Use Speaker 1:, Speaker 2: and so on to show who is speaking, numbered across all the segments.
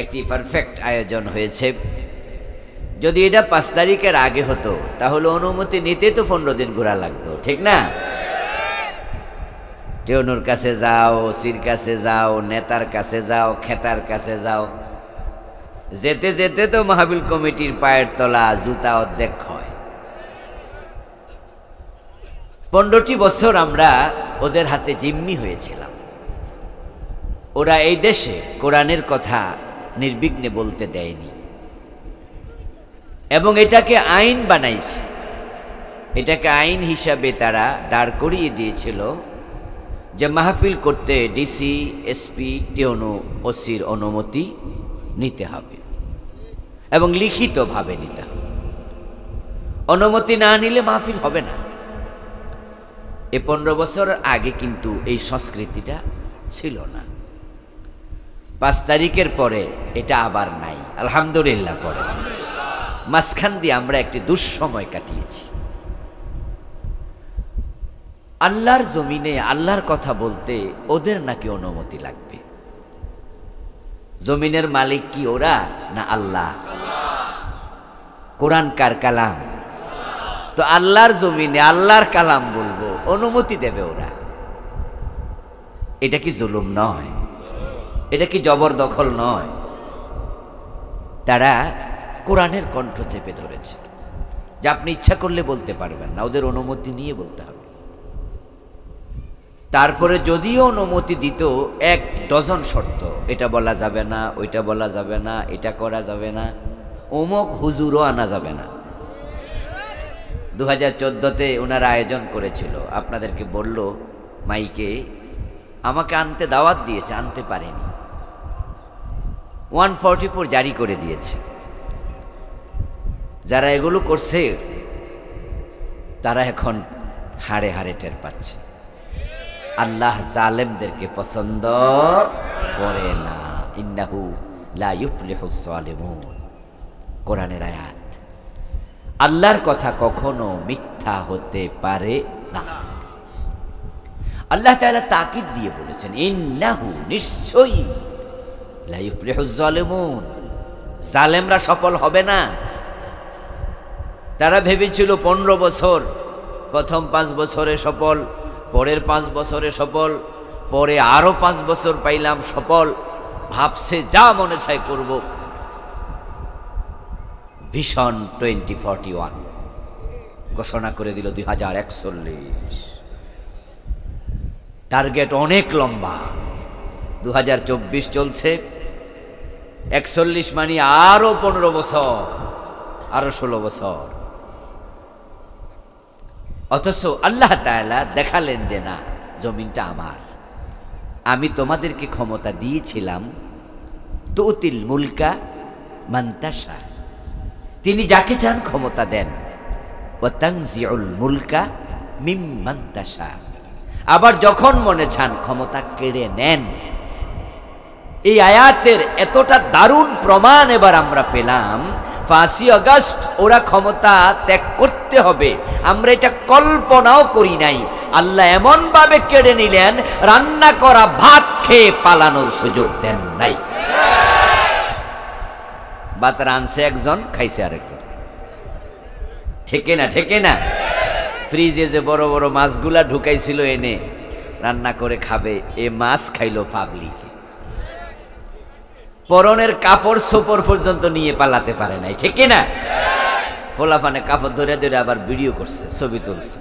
Speaker 1: একটি পারফেক্ট আয়োজন হয়েছে। যদি এটা 5 তারিখের আগে হতো তাহলে অনুমতি নিতে তো 15 দিন ঘোরা লাগতো, ঠিক না? টেউনুর কাছে যাও, ওসির কাছে যাও, নেতার কাছে যাও, খেতার কাছে যাও, যেতে যেতে তো মাহফিল কমিটির পায়ের তলা জুতা অর্ধেক হয়। 15টি বছর আমরা ওদের হাতে জিম্মি হয়েছিলাম। ওরা এই দেশে কোরআনের কথা নির্বিঘ্নে বলতে দেয়নি এবং এটাকে আইন বানাইছে। এটাকে আইন হিসাবে তারা দাঁড় করিয়ে দিয়েছিল যে মাহফিল করতে ডিসি, এসপি, টিওনো, ওসির অনুমতি নিতে হবে এবং লিখিতভাবে নিতে হবে। অনুমতি না নিলে মাহফিল হবে না। এই 15 বছর আগে কিন্তু এই সংস্কৃতিটা ছিল না। 5 তারিখের পরে এটা আবার নাই, আলহামদুলিল্লাহ। পরে মাঝখান দিয়ে আমরা একটি দুঃসময় কাটিয়েছি। আল্লাহর জমিনে আল্লাহর কথা বলতে ওদের নাকি অনুমতি লাগবে। জমিনের মালিক কি ওরা না আল্লাহ? কোরআন কার কালাম? তো আল্লাহর জমিনে আল্লাহর কালাম বলবো, অনুমতি দেবে ওরা? এটা কি জুলুম নয়? এটা কি জবরদখল নয়? তারা কোরআনের কণ্ঠ চেপে ধরেছে যে আপনি ইচ্ছা করলে বলতে পারবেন না, ওদের অনুমতি নিয়ে বলতে হবে। তারপরে যদিও অনুমতি দিত 1 ডজন শর্ত, এটা বলা যাবে না, ওইটা বলা যাবে না, এটা করা যাবে না, অমুক হুজুরও আনা যাবে না। 2014-তে ওনারা আয়োজন করেছিল, আপনাদেরকে বলল মাইকে, আমাকে আনতে দাওয়াত দিয়েছে, আনতে পারেনি। 144 জারি করে দিয়েছে। যারা এগুলো করছে তারা এখন হাড়ে হাড়ে টের পাচ্ছে আল্লাহ জালেমদেরকে পছন্দ করে না। ইন্নাহু লা ইউফলিহুস সালিমুন, কোরআনের আয়াত। আল্লাহর কথা কখনো মিথ্যা হতে পারে না। আল্লাহ তাআলা তাকিদ দিয়ে বলেছেন, ইন্নাহু, নিশ্চয়ই, লা ইউফলিহুস সালিমুন, জালেমরা সফল হবে না। তারা ভেবেছিল 15 বছর, প্রথম 5 বছরে সফল, পরের 5 বছরে সফল, পরে আরো 5 বছর পাইলাম সফল, ভাবছে যা মনে চায় করব। ভিশন 2041 ঘোষণা করে দিল 2041। টার্গেট অনেক লম্বা। 2024 চলছে, 41 মানে আরো 15 বছর, আরো 16 বছর। অথচ আল্লাহ তাআলা দেখালেন যে না, জমিনটা আমার, আমি তোমাদেরকে ক্ষমতা দিয়েছিলাম। তুতিল মুলকা মান তাশা, তিনি যাকে চান ক্ষমতা দেন। ওয়া তানজিউল মুলকা মিম্মান তাশা, আবার যখন মনে চান ক্ষমতা কেড়ে নেন। এই আয়াতের এতটা দারুণ প্রমাণ এবার আমরা পেলাম। 5ই আগস্ট ওরা ক্ষমতা ত্যাগ করতে হবে, আমরা এটা কল্পনাও করি নাই। আল্লাহ এমন ভাবে কেড়ে নিলেন, রান্না করা ভাত খেয়ে পালানোর সুযোগ দেন নাই। ভাত রাঁধছে একজন, খাইছে আরেকজন, ঠিক না? ঠিক না? ফ্রিজে যে বড় বড় মাছগুলা ঢুকাইছিল এনে রান্না করে খাবে, এ মাছ খাইলো পাবলিক। পরনের কাপড় সোপর পর্যন্ত নিয়ে পালাতে পারে নাই, ঠিক না? পোলাপানে কাপড় ধরে ধরে আবার ভিডিও করছে, ছবি তুলছে,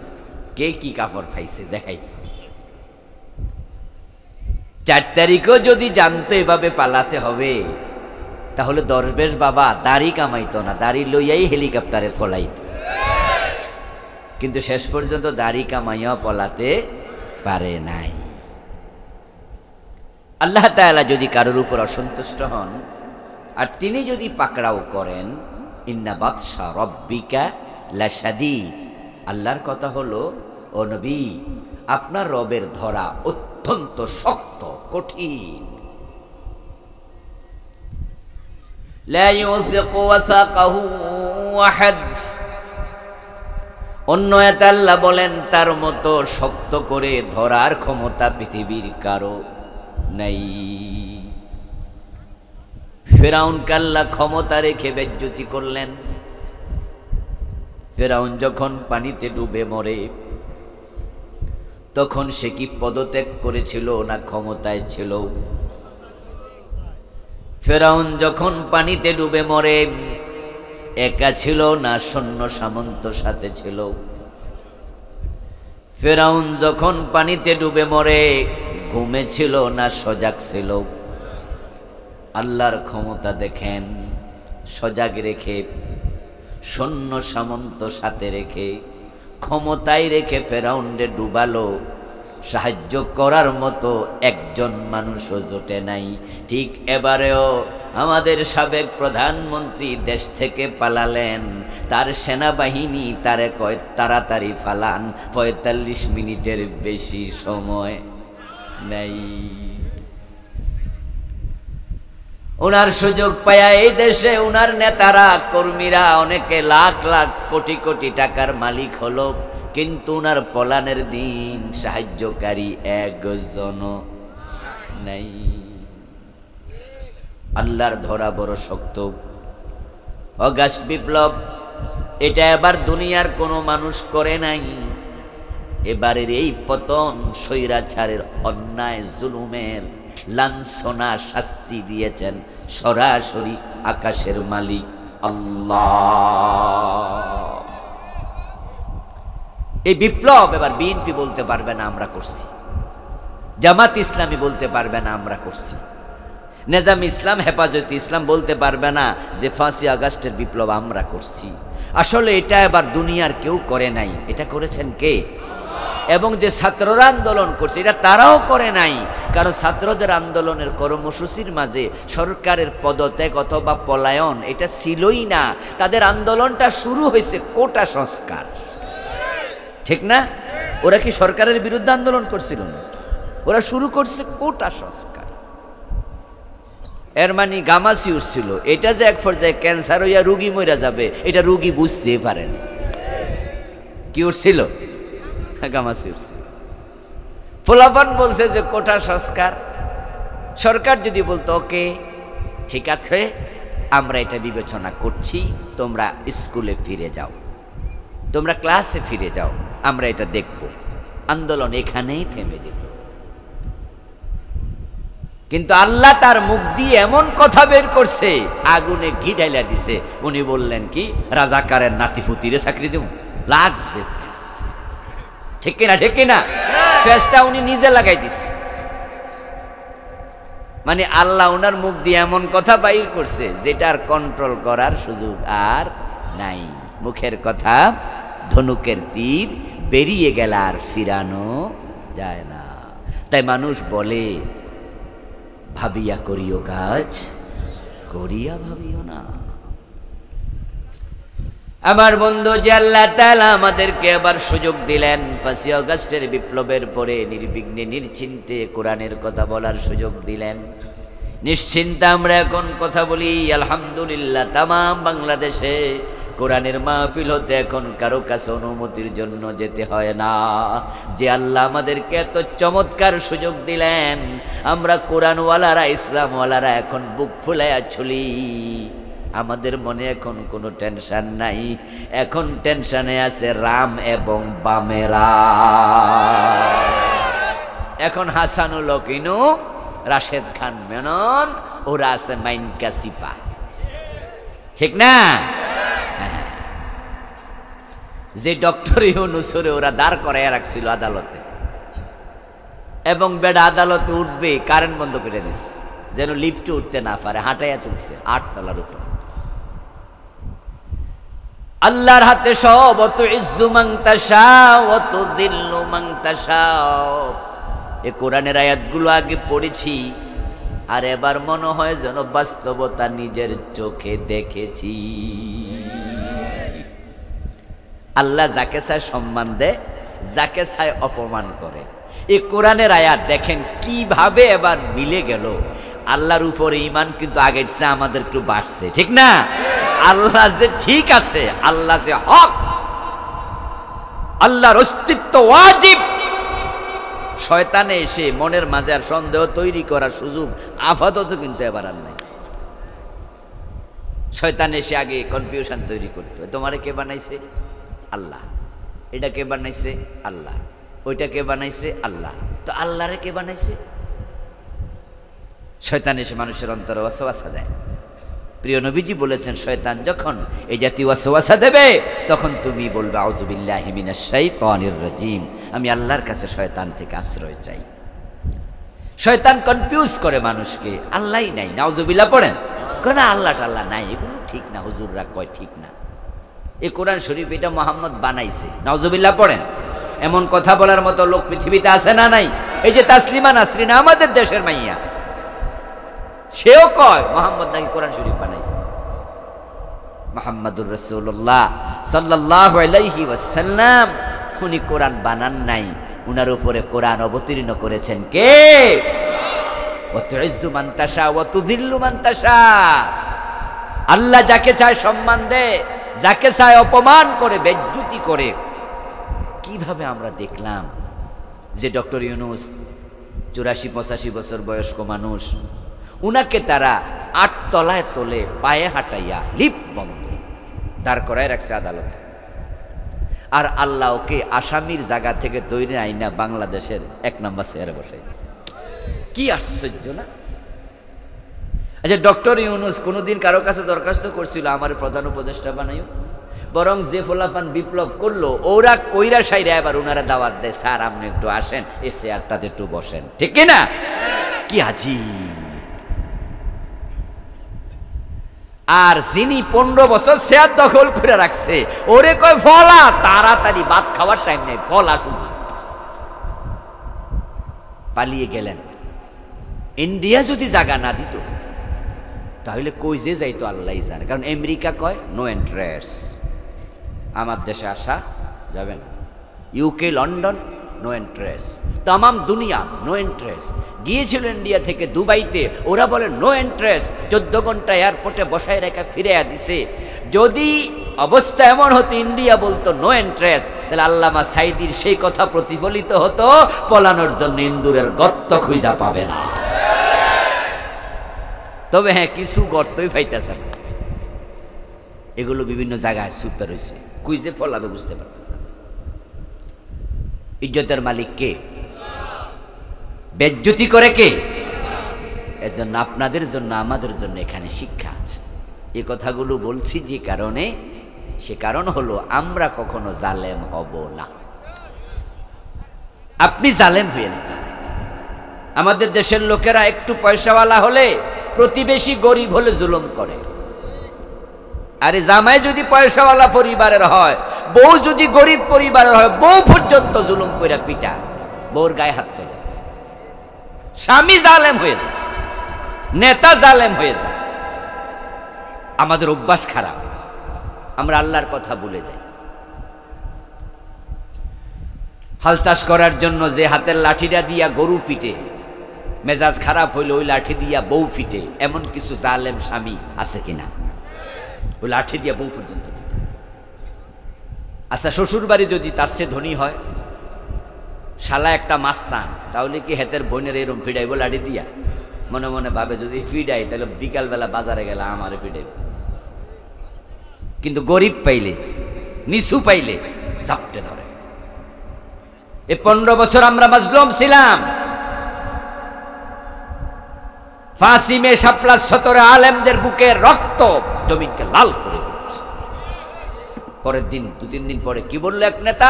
Speaker 1: কে কি কাপড় পাইছে দেখাইছে। 4 তারিখও যদি জানতো এভাবে পালাতে হবে, তাহলে দরবেশ বাবা দাড়ি কামাইতো না, দাড়ি লইয়াই হেলিকপ্টারে ফলাইতো। কিন্তু শেষ পর্যন্ত দাড়ি কামাইয়া পলাতে পারে নাই। আল্লাহ তাআলা যদি কারোর উপর অসন্তুষ্ট হন আর তিনি যদি পাকড়াও করেন, ইন্না বাতশা রব্বিকা লাশাদীদ, আল্লাহর কথা হলো, ও নবী, আপনার রবের ধরা অত্যন্ত শক্ত, কঠিন। লা ইউযিকু ওয়াসাকাহু আহাদ, অন্য আয়াতে আল্লাহ বলেন তার মতো শক্ত করে ধরার ক্ষমতা পৃথিবীর কারো নাই। ফেরাউনকে আল্লাহ ক্ষমতা রেখে বেজ্জতি করলেন। ফেরাউন যখন পানিতে ডুবে মরে তখন সে কি পদত্যাগ করেছিল না ক্ষমতায় ছিল? ফেরাউন যখন পানিতে ডুবে মরে একা ছিল না সৈন্য সামন্ত সাথে ছিল? ফেরাউন যখন পানিতে ডুবে মরে ঘুমে ছিল না সজাগ ছিল? আল্লাহর ক্ষমতা দেখেন, সজাগ রেখে সৈন্য সামন্ত সাথে রেখে ক্ষমতায় রেখে ফেরাউনরে ডুবালো। সাহায্য করার মতো একজন মানুষও জোটে নাই। ঠিক এবারেও আমাদের সাবেক প্রধানমন্ত্রী দেশ থেকে পালালেন, তার সেনাবাহিনী তারে কয় তাড়াতাড়ি ফালান, ৪৫ মিনিটের বেশি সময় নাই। ওনার সুযোগ পায়া এই দেশে ওনার নেতারা কর্মীরা অনেকে লাখ লাখ কোটি কোটি টাকার মালিক হলো, কিন্তু ওনার পলানের দিন সাহায্যকারী একজন নাই। আল্লাহর ধরা বড় শক্ত। অগাস্ট বিপ্লব এটা এবার দুনিয়ার কোনো মানুষ করে নাই। এবারের এই পতন স্বৈরাচারের অন্যায় জুলুমের লাঞ্ছনা শাস্তি দিয়েছেন সরাসরি আকাশের মালিক আল্লাহ। এই বিপ্লব এবার বিএনপি বলতে পারবে না আমরা করছি, জামাত ইসলামী বলতে পারবে না আমরা করছি, নেজাম ইসলাম হেফাজতে ইসলাম বলতে পারবে না যে ৫ই আগস্টের বিপ্লব আমরা করছি। আসলে এটা এবার দুনিয়ার কেউ করে নাই, এটা করেছেন কে? এবং যে ছাত্ররা আন্দোলন করছে এটা তারাও করে নাই, কারণ ছাত্রদের আন্দোলনের কর্মসূচির মাঝে সরকারের পদত্যাগ অথবা পলায়ন এটা ছিলই না। তাদের আন্দোলনটা শুরু হয়েছে কোটা সংস্কার, ঠিক না? ওরা কি সরকারের বিরুদ্ধে আন্দোলন করছিল না, ওরা শুরু করছে কোটা সংস্কার। এর মানে গামাসি উঠছিল, এটা যে এক পর্যায়ে ক্যান্সার হইয়া রুগী মরে যাবে এটা রুগী বুঝতে পারেন। কি উঠছিল? গামাসি উঠছিল। ফোলাপান বলছে যে কোটা সংস্কার, সরকার যদি বলতো ওকে ঠিক আছে আমরা এটা বিবেচনা করছি, তোমরা স্কুলে ফিরে যাও, তোমরা ক্লাসে ফিরে যাও, আমরা এটা দেখব, আন্দোলন এখানেই থেমে যেত। কিন্তু আল্লাহ তার মুখ দিয়ে এমন কথা বের করছে, আগুনে ঘি ঢাইলা দিছে। উনি বললেন কি, রাজাকারের নাতিপুতিরে চাকরি দেব, লাগছে। ঠিক কিনা? ঠিক কিনা? ফেসটা উনি নিজে লাগাই দিছে। মানে আল্লাহ ওনার মুখ দিয়ে এমন কথা বাইর করছে যেটার কন্ট্রোল করার সুযোগ আর নাই। মুখের কথা ধনুকের তীর, বেরিয়ে গেল আর ফিরানো যায় না। তাই মানুষ বলে ভাবিয়া করিও কাজ, করিয়া ভাবিও না। আমার বন্ধু যে আল্লাহ তাআলা আমাদেরকে আবার সুযোগ দিলেন ৫ই আগস্টের বিপ্লবের পরে নির্বিঘ্নে নিশ্চিন্তে কোরআনের কথা বলার সুযোগ দিলেন। নিশ্চিন্তে আমরা এখন কথা বলি আলহামদুলিল্লাহ। তাম বাংলাদেশে কোরআনের মাহফিল হতে এখন কারো কাছে অনুমতির জন্য যেতে হয় না। যে আল্লাহ আমাদেরকে এত চমৎকার সুযোগ দিলেন, আমরা কোরআনওয়ালারা ইসলামওয়ালারা এখন বুক ফুলাইয়া চলি। আমাদের মনে এখন কোনো টেনশন নাই, এখন টেনশনে আছে রাম এবং বামেরা। এখন হাসানুল হকিনু, রাশেদ খান মেনন, ওরা আছে মাইনকা সিপা, ঠিক না? যে ডক্টর ইউনূসরে ওরা দাঁড় করাইয়া রাখছিল আদালতে, এবং বেডা আদালতে উঠবে কারেন্ট বন্ধ করে দিচ্ছে যেন লিফটে উঠতে না পারে, হাঁটাইয়া তুলছে ৮ তলার উপর। আল্লাহর হাতে সব, অত ইজ্জু মান তাশা ওয়া তুযিল্লু মান তাশা। এই কোরআনের আয়াতগুলো আগে পড়েছি, আর এবার মনে হয় যেন বাস্তবতা নিজের চোখে দেখেছি। আল্লাহ যাকে চায় সম্মান দেয়, যাকে চায় অপমান করে। এই কোরআনের আয়াত দেখেন কিভাবে এবার মিলে গেল। আল্লাহর উপরে ঈমান কিন্তু আগের চেয়ে আমাদের একটু বাড়ছে, ঠিক না? আল্লাহ যে ঠিক আছে, আল্লাহ যে হক, আল্লাহর অস্তিত্ব ওয়াজিব। শয়তানে এসে মনের মাঝে আর সন্দেহ তৈরি করার সুযোগ আপাতত কিন্তু এবার আর নাই। শয়তান এসে আগে কনফিউশন তৈরি করতো, তোমারে কে বানাইছে? আল্লাহ। এটা কে বানাইছে? আল্লাহ। ওইটা কে বানাইছে? আল্লাহ। তো আল্লাহরে কে বানাইছে? শয়তান এসে মানুষের অন্তরে ওয়াসওয়াসা দেয়। প্রিয় নবীজি বলেছেন, শয়তান যখন এই জাতীয় ওয়াসওয়াসা দেবে তখন তুমি বলবে আউযু বিল্লাহি মিনাশ শাইতানির রাজিম, আমি আল্লাহর কাছে শয়তান থেকে আশ্রয় চাই। শয়তান কনফিউজ করে মানুষকে, আল্লাহই নাই, নাউজুবিল্লাহ পড়েন, কেন আল্লাহ টাল্লাহ নাই, এগুলো ঠিক না, হুজুররা কয় ঠিক না, এই কোরআন শরীফ এটা মোহাম্মদ বানাইছে, নাউজুবিল্লাহ পড়েন। এমন কথা বলার মতো লোক পৃথিবীতে আছে না নাই? এই যে তাসলিমা নাসরিন আমাদের দেশের মাইয়া, সেও কয় মোহাম্মদ নাকি কোরআন শরীফ বানাইছে। মুহাম্মাদুর রাসূলুল্লাহ সাল্লাল্লাহু আলাইহি ওয়াসাল্লাম উনি কোরআন বানান নাই, উনার উপরে কোরআন অবতীর্ণ করেছেন কে? ওয়া তুইজ্জু মান তাশা ওয়া তুযিল্লু মান তাশা। আল্লাহ যাকে চায় সম্মান দেয়, যাকে চায় অপমান করে, বেজ্জতি করে। কিভাবে আমরা দেখলাম যে ডক্টর ইউনূস 84-85 বছর বয়স্ক মানুষ, উনাকে তারা 8 তলায় তোলে, পায়ে হাঁটাইয়া লিপ বন্ধ দাঁড় করায় রাখছে আদালত। আর আল্লাহ ওকে আসামির জায়গা থেকে তৈরি আইনা বাংলাদেশের 1 নম্বর চেয়ারে বসাই দিয়েছে। কি আশ্চর্য না? আচ্ছা, ডক্টর ইউনূস কোনোদিন কারো কাছে দরখাস্ত করছিল আমার প্রধান উপদেষ্টা বানাইও? বরং যে ফোলাপান বিপ্লব করলো ওরা কইরা সাইরা এবার ওনারা দাওয়াত দেয়, স্যার আপনি একটু আসেন, এই চেয়ারটাতে একটু বসেন, ঠিক কিনা? কি আজীব। আর যিনি 15 বছর চেয়ার দখল করে রাখছে, ওরে কয় ফলা, তাড়াতাড়ি ভাত খাওয়ার টাইম নেই, ফলা শুধু। পালিয়ে গেলেন। ইন্ডিয়া যদি জায়গা না দিত তাহলে কই যে যাইতো আল্লাহই জানে। কারণ আমেরিকা কয় নো এন্ট্রেস, আমার দেশে আসা যাবে না। ইউকে, লন্ডন নো এন্ট্রেস, তামাম দুনিয়া নো এন্ট্রেস। গিয়েছিল ইন্ডিয়া থেকে দুবাইতে, ওরা বলে নো এন্ট্রেস, 14 ঘন্টা এয়ারপোর্টে বসায় রেখা ফিরিয়ে দিছে। যদি অবস্থা এমন হতো ইন্ডিয়া বলতো নো এন্ট্রেস, তাহলে আল্লামা সাইদির সেই কথা প্রতিফলিত হতো, পলানোর জন্য ইন্দুরের গর্ত খুঁজা পাবে না। তবে হ্যাঁ, কিছু গর্তই পাইতেছে না, এগুলো বিভিন্ন জায়গায় সুপার হয়েছে, কুইজে ফলাবে বুঝতে পারতেছে। ইজ্জতের মালিক কে? বেজ্জতি করে কে? এজন্য আপনাদের জন্য আমাদের জন্য এখানে শিক্ষা আছে। এই কথাগুলো বলছি যে কারণে, সে কারণ হলো আমরা কখনো জালেম হব না। আপনি জালেম হইেন না। আমাদের দেশের লোকেরা একটু পয়সাওয়ালা হলে, প্রতিবেশী গরিব হলে জুলুম করে। আরে জামাই যদি পয়সাওয়ালা পরিবারের হয়, বউ যদি গরিব পরিবারের হয়, বউ পর্যন্ত জুলুম কইরা পিটা, বউর গায়ে হাত তোলে। স্বামী জালেম হয়ে যায়, নেতা জালেম হয়ে যায়। আমাদের অভ্যাস খারাপ, আমরা আল্লাহর কথা ভুলে যাই। হাল চাষ করার জন্য যে হাতের লাঠিটা দিয়া গরু পিটে, মেজাজ খারাপ হইলে ওই লাঠি দিয়া বউ পিটে, এমন কিছু জালেম স্বামী আছে কিনা? ওই লাঠি দিয়া বউ পর্যন্ত পিটে। আচ্ছা, শ্বশুর বাড়ি যদি তার চেয়ে ধনী হয়, শালা একটা মাস্তান, তাহলে কি হেতের বোনের এরম ফিডাইব লাঠি দিয়া? মনে মনে ভাবে যদি ফিডাই তাহলে বিকালবেলা বাজারে গেলে আমারে ফিডাইব। কিন্তু গরিব পাইলে, নিচু পাইলে ঝাপটে ধরে। এই 15 বছর আমরা মাজলুম ছিলাম। 5ই মে শাপলা সতরে আলেমদের বুকের রক্ত জমিনকে লাল করে দিয়েছে। পরের দিন 2-3 দিন পরে কি বললো এক নেতা?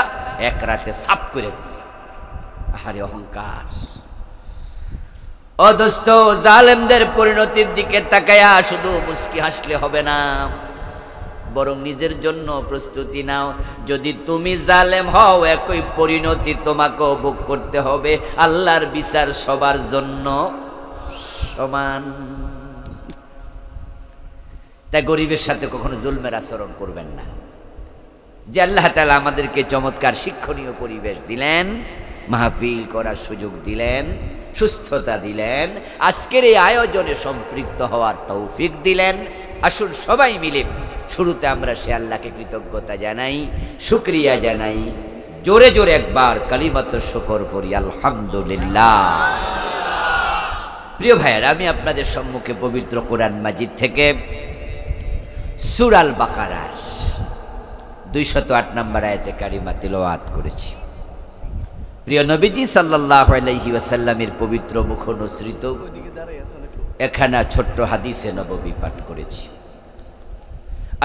Speaker 1: এক রাতে সাফ করে দিচ্ছে। আহারে অহংকার! ও দোস্ত, জালেমদের পরিণতির দিকে তাকায়া শুধু মুস্কি হাসলে হবে না, বরং নিজের জন্য প্রস্তুতি নাও। যদি তুমি জালেম হও, একই পরিণতি তোমাকেও ভোগ করতে হবে। আল্লাহর বিচার সবার জন্য সমান। তাই গরিবের সাথে কখনো জুলমের আচরণ করবেন না। যে আল্লাহ তাআলা আমাদেরকে চমৎকার শিক্ষণীয় পরিবেশ দিলেন, মাহফিল করার সুযোগ দিলেন, সুস্থতা দিলেন, আজকের এই আয়োজনে সম্পৃক্ত হওয়ার তৌফিক দিলেন। আসুন সবাই মিলে শুরুতে আমরা সে আল্লাহকে কৃতজ্ঞতা জানাই, শুকরিয়া জানাই। জোরে জোরে একবার কালিমাতুশ শুকর পড়ি, আলহামদুলিল্লাহ। প্রিয় ভাইয়েরা, আমি আপনাদের সম্মুখে পবিত্র কোরআন মাজিদ থেকে সূরা আল বাকারার 208 নম্বর আয়াতে কারিমা তিলাওয়াত করেছি। প্রিয় নবীজি সাল্লাল্লাহু আলাইহি ওয়াসাল্লামের পবিত্র মুখ অনুসৃত একখানা ছোট্ট হাদিসে নববী পাঠ করেছি।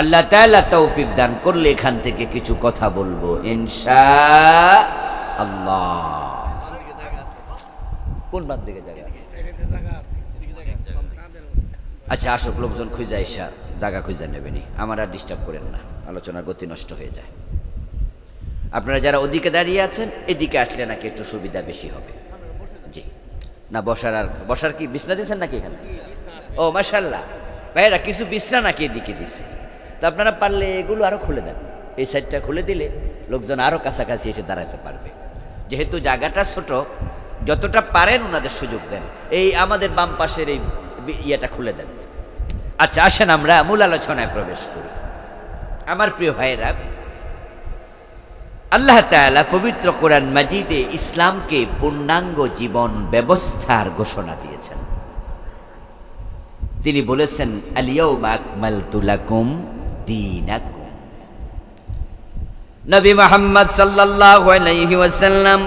Speaker 1: আল্লাহ তাআলা তৌফিক দান করলে এখান থেকে কিছু কথা বলবো ইনশাআল্লাহ। কোন বাদ দিকে জায়গা আছে? আচ্ছা, আসক লোকজন খুঁজে আইসা জায়গা খুঁজে নেবেনি, আমার আর ডিস্টার্ব করেন না, আলোচনার গতি নষ্ট হয়ে যায়। আপনারা যারা ওদিকে দাঁড়িয়ে আছেন এদিকে আসলে নাকি একটু সুবিধা বেশি হবে। জি না, বসার কি বিছনা দিয়েছেন নাকি এখানে? ও মাশাআল্লাহ, ভাইরা কিছু বিছনা নাকি এদিকে দিছে, তো আপনারা পারলে এগুলো আরো খুলে দেন। এই সাইডটা খুলে দিলে লোকজন আরো কাছাকাছি এসে দাঁড়াতে পারবে। যেহেতু জায়গাটা ছোট, যতটা পারেন ওনাদের সুযোগ দেন। এই আমাদের বাম পাশের এই ইয়েটা খুলে দেন। আচ্ছা, আসেন আমরা মূল আলোচনায় প্রবেশ করি। আমার প্রিয় ভাইয়েরা, আল্লাহ তাআলা পবিত্র কোরআন মাজিদে ইসলামকে পূর্ণাঙ্গ জীবন ব্যবস্থার ঘোষণা দিয়েছেন। তিনি বলেছেন আল ইয়াউমা আকমালতু লাকুম দীনাকুম। নবী মুহাম্মদ সাল্লাল্লাহু আলাইহি ওয়াসাল্লাম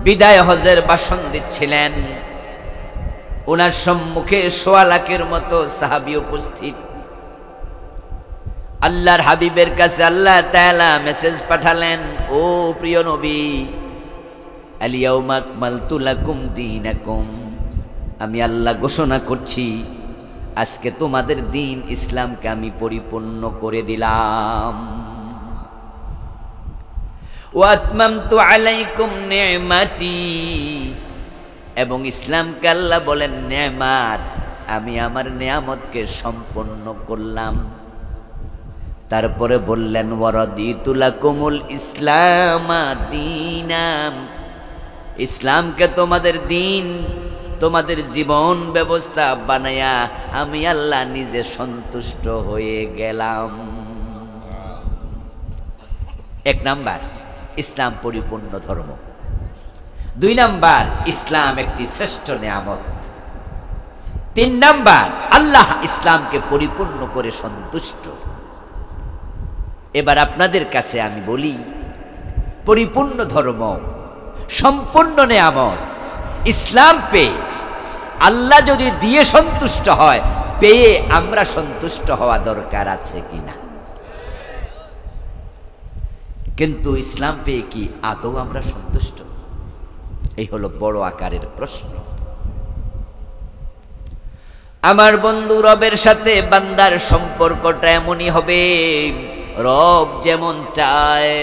Speaker 1: বিদায় হজের ভাষণ দিচ্ছিলেন। ওনার সম্মুখে 1.25 লাখের মতো সাহাবী উপস্থিত। আল্লাহর হাবিবের কাছে আল্লাহ তাআলা মেসেজ পাঠালেন, ও প্রিয় নবী, আল ইয়াউমা আকমালতু লাকুম দীনাকুম, আমি আল্লাহ ঘোষণা করছি আজকে তোমাদের দিন ইসলামকে আমি পরিপূর্ণ করে দিলাম। ওয়া আতমামতু আলাইকুম নি'মাতি, এবং ইসলামকে আল্লাহ বলেন নেয়ামত, আমি আমার নেয়ামতকে সম্পন্ন করলাম। তারপরে বললেন ওয়ারাদিতু লাকুমুল ইসলামা দীনাম, ইসলামকে তোমাদের দিন, তোমাদের জীবন ব্যবস্থা বানায়া আমি আল্লাহ নিজে সন্তুষ্ট হয়ে গেলাম। 1 নাম্বার, ইসলাম পরিপূর্ণ ধর্ম। 2 নাম্বার, ইসলাম একটি শ্রেষ্ঠ নেয়ামত। 3 নাম্বার, আল্লাহ ইসলামকে পরিপূর্ণ করে সন্তুষ্ট। এবার আপনাদের কাছে আমি বলি, পরিপূর্ণ ধর্ম, সম্পূর্ণ নেয়ামত ইসলাম পেয়ে আল্লাহ যদি দিয়ে সন্তুষ্ট হয়, পেয়ে আমরা সন্তুষ্ট হওয়া দরকার আছে কিনা? কিন্তু ইসলাম পেয়ে কি আদৌ আমরা সন্তুষ্ট? এই হলো বড় আকারের প্রশ্ন। আমার বন্ধু, রবের সাথে বান্দার সম্পর্কটা এমনই হবে, রব যেমন চায়।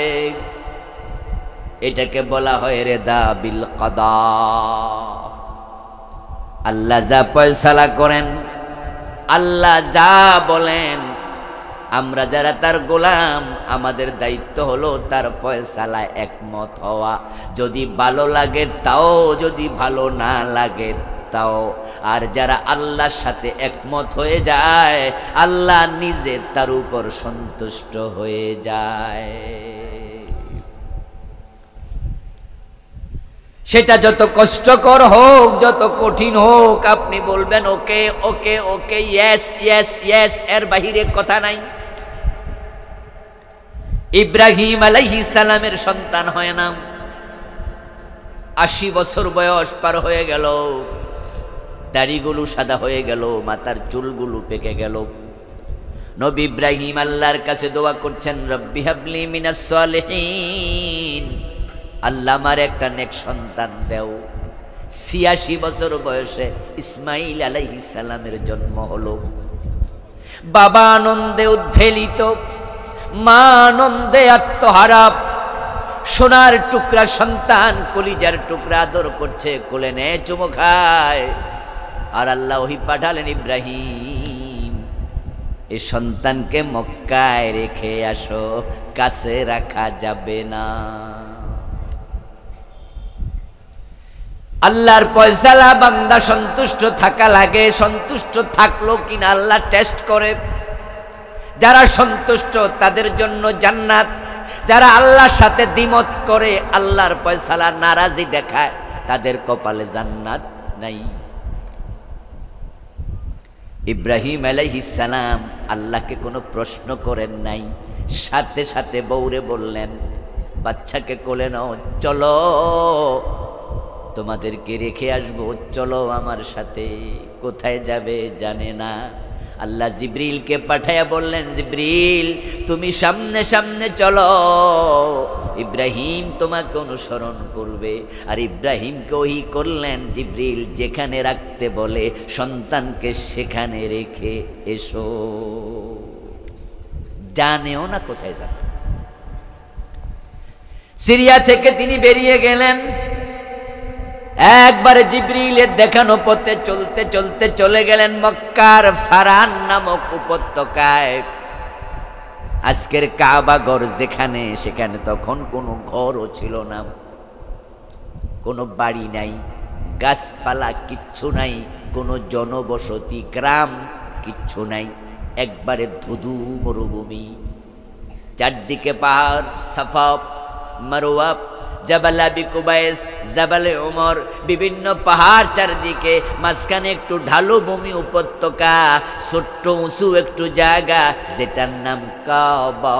Speaker 1: এটাকে বলা হয় রেদা বিল কাদা। আল্লাহ যা ফয়সালা করেন, আল্লাহ যা বলেন, আমরা যারা তার গোলাম, আমাদের দায়িত্ব হলো তার ফয়সালায় একমত হওয়া। যদি ভালো লাগে তাও, যদি ভালো না লাগে তাও। আর যারা আল্লাহর সাথে একমত হয়ে যায়, আল্লাহ নিজে তার উপর সন্তুষ্ট হয়ে যায়। সেটা যত কষ্টকর হোক, যত কঠিন হোক, আপনি বলবেন ওকে ওকে ওকে, ইয়েস ইয়েস ইয়েস, এর বাহিরে কথা নাই। ইব্রাহিম আলাইহিস সালামের সন্তান হয় না, 80 বছর বয়স পার হয়ে গেল, দাড়িগুলো সাদা হয়ে গেল, মাথার চুলগুলো পেকে গেল। নবী ইব্রাহিম আল্লাহর কাছে দোয়া করছেন, রব্বি হাবলি মিনাস সালিহিন, আল্লাহ আমার একটা নেক সন্তান দেও। 86 বছর বয়সে ইসমাইল আলাইহিস সালামের জন্ম হলো। বাবা আনন্দে উদ্বেলিত, মা আনন্দে আত্মহারা। সোনার টুকরা সন্তান, কলিজার টুকরা আদর করছে, কোলে নেয়, চুমো খায়। আর আল্লাহ ওহী পাঠালেন, ইব্রাহিম এই সন্তানকে মক্কায় রেখে আসো, কাছে রাখা যাবে না। আল্লাহর ফয়সালা বান্দা সন্তুষ্ট থাকা লাগে। সন্তুষ্ট থাকলো কিনা আল্লাহ টেস্ট করে। যারা সন্তুষ্ট তাদের জন্য জান্নাত, যারা আল্লাহর সাথে দ্বিমত করে, আল্লাহর ফয়সালা নারাজি দেখায়, তাদের কপালে জান্নাত নাই। ইব্রাহিম আলাইহিস সালাম আল্লাহকে কোনো প্রশ্ন করেন নাই, সাথে সাথে বউরে বললেন, বাচ্চাকে কোলে নাও, চলো তোমাদেরকে রেখে আসবো, চলো আমার সাথে। কোথায় যাবে জানে না। আল্লাহ জিব্রিলকে পাঠায়া বললেন, জিব্রিল তুমি সামনে সামনে চলো, ইব্রাহিম তোমাকে অনুসরণ করবে। আর ইব্রাহিমকে ওহী করলেন, জিব্রিল যেখানে রাখতে বলে সন্তানকে সেখানে রেখে এসো, জানেও না কোথায় যাবে। সিরিয়া থেকে তিনি বেরিয়ে গেলেন, একবারে জিব্রিলের দেখানো পথে চলতে চলতে চলে গেলেন মক্কার ফারান নামক উপত্যকায়। আজকের কাবা ঘর যেখানে, সেখানে তখন কোনো ঘরও ছিল না, কোনো বাড়ি নাই, গাছপালা কিচ্ছু নাই, কোনো জনবসতি গ্রাম কিচ্ছু নাই, একবারে ধুধু মরুভূমি। চারদিকে পাহাড়, সাফা মারওয়া, জাবাল আবি কুবাইস, জাবালে ওমর, বিভিন্ন পাহাড় চারদিকে, মাঝখানে একটু ঢালু ভূমি উপত্যকা, ছোট্ট উঁচু একটু জায়গা যেটার নাম কাবা।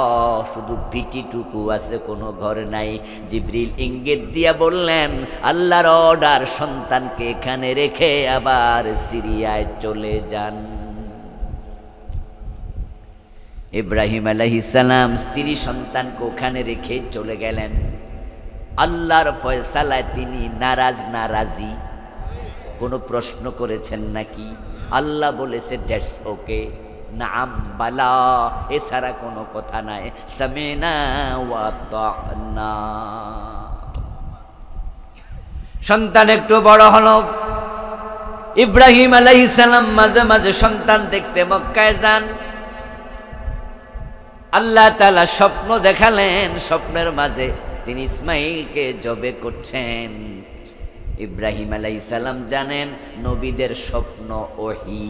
Speaker 1: শুধু ভিটিটুকু আছে, কোনো ঘর নাই। জিব্রিল ইঙ্গিত দিয়া বললেন, আল্লাহর অর্ডার, সন্তানকে এখানে রেখে আবার সিরিয়ায় চলে যান। ইব্রাহিম আলাইহিস সালাম স্ত্রী সন্তানকে ওখানে রেখে চলে গেলেন। আল্লাহর ফয়সালায় তিনি নারাজ না রাজি? কোনো প্রশ্ন করেছেন নাকি? আল্লাহ বলেছে দ্যাটস ওকে, নাম বালা, এছাড়া কোনো কথা নাই। সামিনা ওয়া তা'না। সন্তান একটু বড় হলো। ইব্রাহিম আলাইহিস সালাম মাঝে মাঝে সন্তান দেখতে মক্কায় যান। আল্লাহ তাআলা স্বপ্ন দেখালেন, স্বপ্নের মাঝে তিনি ইসমাইলকে জবে করছেন। ইব্রাহিম আলাইহিস সালাম জানেন নবীদের স্বপ্ন ওহী।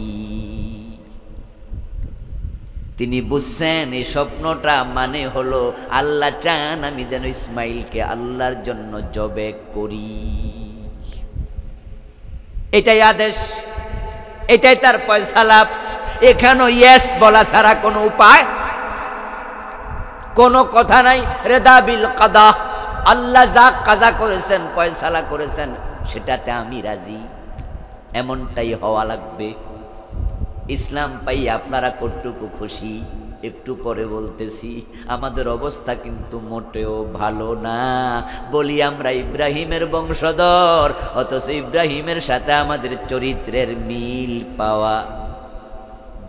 Speaker 1: তিনি বুঝছেন এই স্বপ্নটা মানে হলো আল্লাহ চান আমি যেন ইসমাইলকে আল্লাহর জন্য জবে করি। এটাই আদেশ, এটাই তার ফয়সালা। এখানেও ইয়েস বলা ছাড়া কোনো উপায়, কোনো কথা নাই। রেদা বিল কাদা, আল্লাহ যা কাজা করেছেন, ফয়সালা করেছেন, সেটাতে আমি রাজি, এমনটাই হওয়া লাগবে। ইসলাম পাই আপনারা কতটুকু খুশি একটু পরে বলতেছি। আমাদের অবস্থা কিন্তু মোটেও ভালো না। বলি আমরা ইব্রাহিমের বংশধর, অথচ ইব্রাহিমের সাথে আমাদের চরিত্রের মিল পাওয়া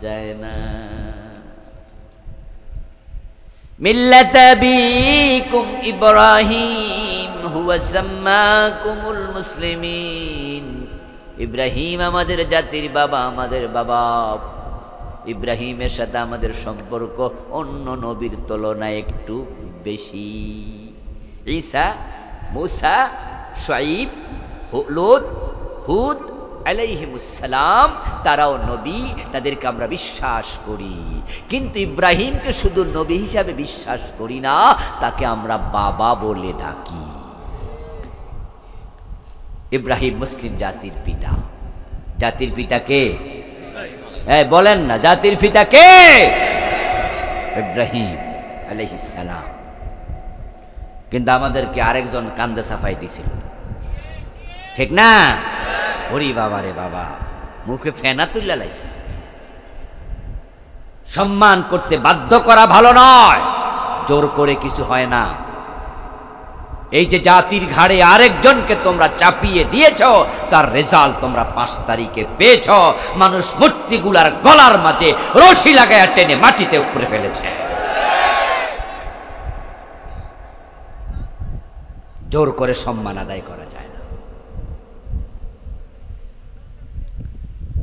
Speaker 1: যায় না। মিল্লাত আবিকুম ইব্রাহিম হুয়া সাম্মাকুমুল মুসলিমিন। ইব্রাহিম আমাদের জাতির বাবা, আমাদের বাবা। ইব্রাহিমের সাথে আমাদের সম্পর্ক অন্য নবীর তুলনায় একটু বেশি। ঈসা, মুসা, শুআইব, লূত, হুদ আলাইহিমুসসালাম, তারাও নবী, তাদেরকে আমরা বিশ্বাস করি। কিন্তু ইব্রাহিমকে শুধু নবী হিসাবে বিশ্বাস করি না, তাকে আমরা বাবা বলে ডাকি। ইব্রাহিম মুসলিম জাতির পিতা। জাতির পিতা কে? বলেন না, জাতির পিতা কে? ইব্রাহিম আলাইহিস সালাম। কিন্তু আমাদেরকে আরেকজন কান্দে সাফাই দিছিল, ঠিক না? ওরে বাবা রে বাবা, মুখে ফেনা তুল্লা লাইত। সম্মান করতে বাধ্য করা ভালো নয়, জোর করে কিছু হয় না। এই যে জাতির ঘাড়ে আরেকজনকে তোমরা চাপিয়ে দিয়েছ, তার রেজাল্ট তোমরা 5 তারিখে পেয়েছ। মানুষ মূর্তিগুলার গলার মাঝে রশি লাগায়া টেনে মাটিতে উপরে ফেলেছে। জোর করে সম্মান আদায় করা যায় না।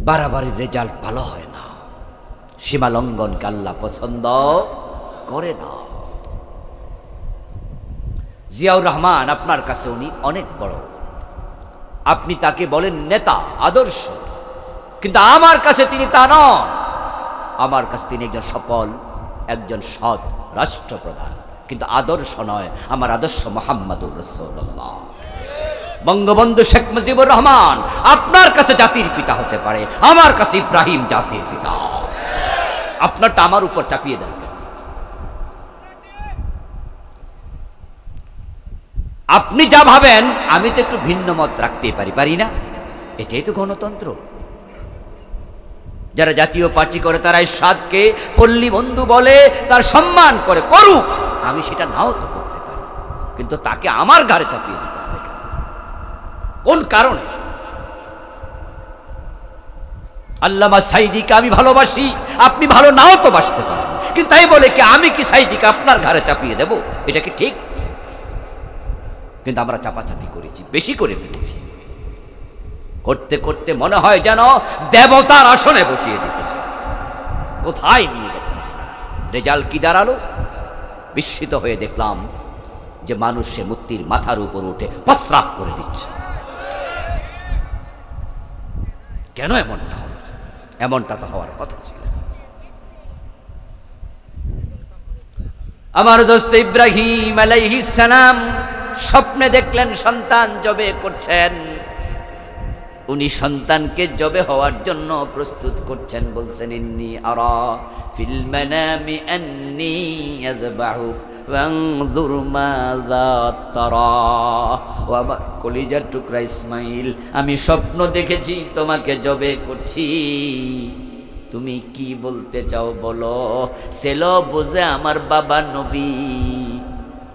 Speaker 1: বাড়াবাড়ির রেজাল্ট ভালো হয় না। সীমা লঙ্ঘনকে আল্লাহ পছন্দ করে না। জিয়াউর রহমান আপনার কাছে উনি অনেক বড়, আপনি তাকে বলেন নেতা, আদর্শ, কিন্তু আমার কাছে তিনি তা নন। আমার কাছে তিনি একজন সফল, একজন সৎ রাষ্ট্রপ্রধান, কিন্তু আদর্শ নয়। আমার আদর্শ মুহাম্মাদুর রাসূলুল্লাহ। বঙ্গবন্ধু শেখ মুজিবুর রহমান আপনার কাছে জাতির পিতা হতে পারে, আমার কাছে ইব্রাহিম জাতির পিতা। আপনারটা আমার উপর চাপিয়ে দেন। আপনি যা ভাবেন আমি তো একটু ভিন্ন মত রাখতে পারি না? এটাই তো গণতন্ত্র। যারা জাতীয় পার্টি করে তারা ইরশাদকে পল্লী বন্ধু বলে, তার সম্মান করে, করুক, আমি সেটা নাও তো করতে পারি, কিন্তু তাকে আমার ঘাড়ে চাপিয়ে দিতে হবে কোন কারণে? আল্লামা সাইদিকে আমি ভালোবাসি, আপনি ভালো নাও তো বাসতে পারেন, কিন্তু তাই বলে কি আমি কি সাইদিকে আপনার ঘাড়ে চাপিয়ে দেব? এটা কি ঠিক? কিন্তু আমরা চাপাচাপি করেছি, বেশি করে ফেলেছি। করতে করতে মনে হয় যেন দেবতার আসনে বসিয়ে দিতে চায়। কোথায় নিয়ে গেছেন? রেজাল্ট কি দাঁড়ালো? বিস্মিত হয়ে দেখলাম যে মানুষ সে মূর্তির মাথার উপর উঠে প্রস্রাব করে দিচ্ছে। কেন এমনটা হলো? এমনটা তো হওয়ার কথা ছিল। আমার দোস্ত ইব্রাহিম আলাইহিস সালাম স্বপ্নে দেখলেন সন্তান জবে করছেন। উনি সন্তানকে জবে হওয়ার জন্য প্রস্তুত করছেন। বলছেন, ইন্নী আরা ফিল মানামি আন্নী আযবাহুক ফানজুর মাযা তারা। ও আমার কলিজার টুকরা ইসমাইল, আমি স্বপ্ন দেখেছি তোমাকে জবে করছি, তুমি কি বলতে চাও বলো। সেলো বুঝে আমার বাবা নবী,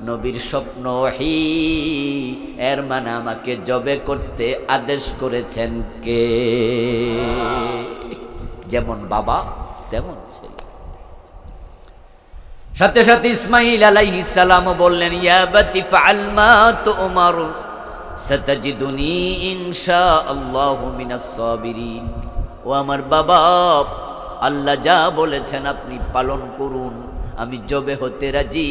Speaker 1: নবীর স্বপ্ন ওহী, এর মানে আমাকে জবে করতে আদেশ করেছেন কে? যেমন বাবা তেমন ছেলে। সাথে সাথে ইসমাইল আলাইহিস সালাম বললেন, ইয়া বাতি ফাআল মা তুমার সাতাজিদুনি ইনশাআল্লাহু মিনাস সাবিরিন। ও আমার বাবা, আল্লাহ যা বলেছেন আপনি পালন করুন, আমি জবে হতে রাজি।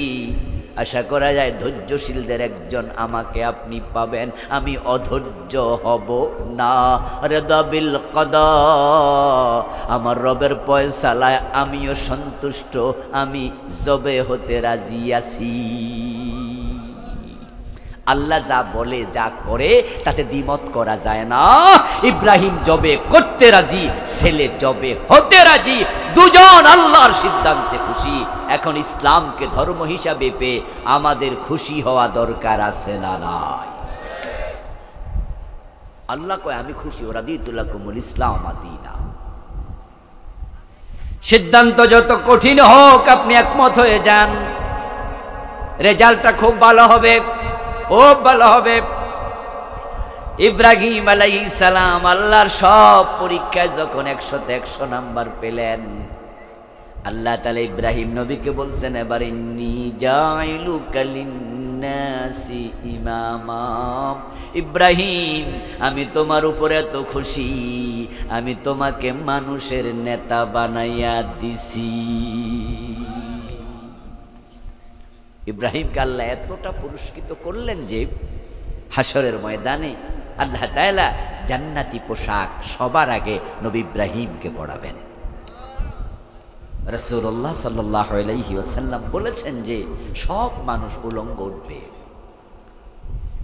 Speaker 1: আশা করা যায় ধৈর্যশীলদের একজন আমাকে আপনি পাবেন, আমি অধৈর্য হব না। রিদা বিল কদা, আমার রবের ফয়সালায় আমিও সন্তুষ্ট, আমি জবে হতে রাজি আছি। আল্লাহ যা বলে যা করে তাতে দ্বিমত করা যায় না। ইব্রাহিম জবে করতে রাজি, ছেলে জবে হতে রাজি, দুজন আল্লাহর সিদ্ধান্তে খুশি। এখন ইসলামকে ধর্ম হিসাবে পেয়ে আমাদের খুশি হওয়া দরকার আছে না নাই? আল্লাহ কয় আমি খুশি, রাদিতু লাকুমুল ইসলাম দীনা। সিদ্ধান্ত যত কঠিন হোক আপনি একমত হয়ে যান, রেজাল্টটা খুব ভালো হবে, খুব ভালো হবে। ইব্রাহিম আলাইহিস সালাম আল্লাহর সব পরীক্ষায় যখন 100তে 100 নাম্বার পেলেন, আল্লাহ তাআলা ইব্রাহিম নবীকে বলছেন, এবার ইন্নী জাইলুকা লিন্নাসি ইমামা। ইব্রাহিম, আমি তোমার উপরে এত খুশি, আমি তোমাকে মানুষের নেতা বানাইয়া দিছি। ইব্রাহিমকে আল্লাহ এতটা পুরস্কৃত করলেন যে হাসরের ময়দানে আল্লাহ তাআলা জান্নাতি পোশাক সবার আগে নবী ইব্রাহিমকে পরাবেন। রাসূলুল্লাহ সাল্লাল্লাহু আলাইহি ওয়াসাল্লাম বলেছেন যে সব মানুষ উলঙ্গ উঠবে।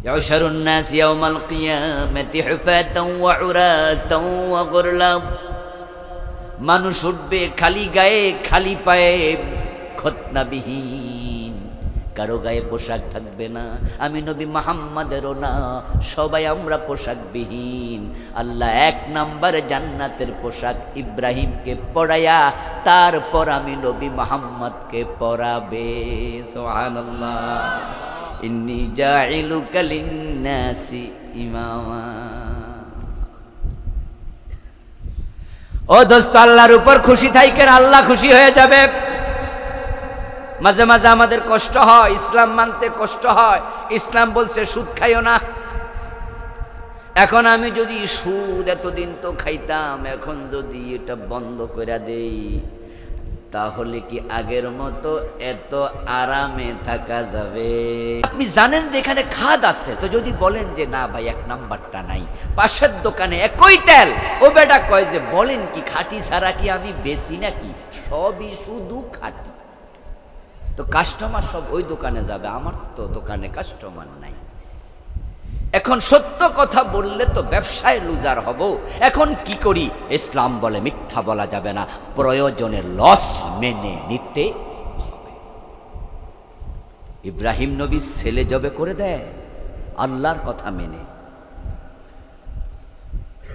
Speaker 1: ইয়াশারুন নাস ইয়াউমাল কিয়ামাতি হুফাতান ওয়া উরাতান ওয়া গুরলাম। মানুষ উঠবে খালি গায়ে, খালি পায়ে, খতনাবিহীন, কারো গায়ে পোশাক থাকবে না। আমি নবী মুহাম্মাদেরও না, সবাই আমরা পোশাকবিহীন। আল্লাহ 1 নম্বরে জান্নাতের পোশাক ইব্রাহিমকে পরাইয়া তারপর আমি নবী মুহাম্মদকে পরাবে। সুবহানাল্লাহ। ইন্নী জাইলুকা লিন্নাসি ইমামা। ও দোস্ত, আল্লাহর উপর খুশি থাকেন, আল্লাহ খুশি হয়ে যাবে। মাঝে মাঝে আমাদের কষ্ট হয়, ইসলাম মানতে কষ্ট হয়। ইসলাম বলছে সুদ খাইও না। এখন আমি যদি সুদ এতদিন তো খাইতাম, এখন যদি এটা বন্ধ করে দেই, তাহলে কি আগের মতো এত আরামে থাকা যাবে? আপনি জানেন যে এখানে খাদ আছে, তো যদি বলেন যে না ভাই 1 নাম্বারটা নাই, পাশের দোকানে একই তেল, ও বেটা কয় যে বলেন কি খাঁটি ছাড়া কি আমি বেশি নাকি? সবই শুধু খাঁটি। তো কাস্টমার সব ওই দোকানে যাবে, আমার তো দোকানে কাস্টমার নাই। এখন সত্য কথা বললে তো ব্যবসায় লুজার হব, এখন কি করি? ইসলাম বলে মিথ্যা বলা যাবে না, প্রয়োজনে লস মেনে নিতে হবে। ইব্রাহিম নবী ছেলে জবে করে দেয় আল্লাহর কথা মেনে।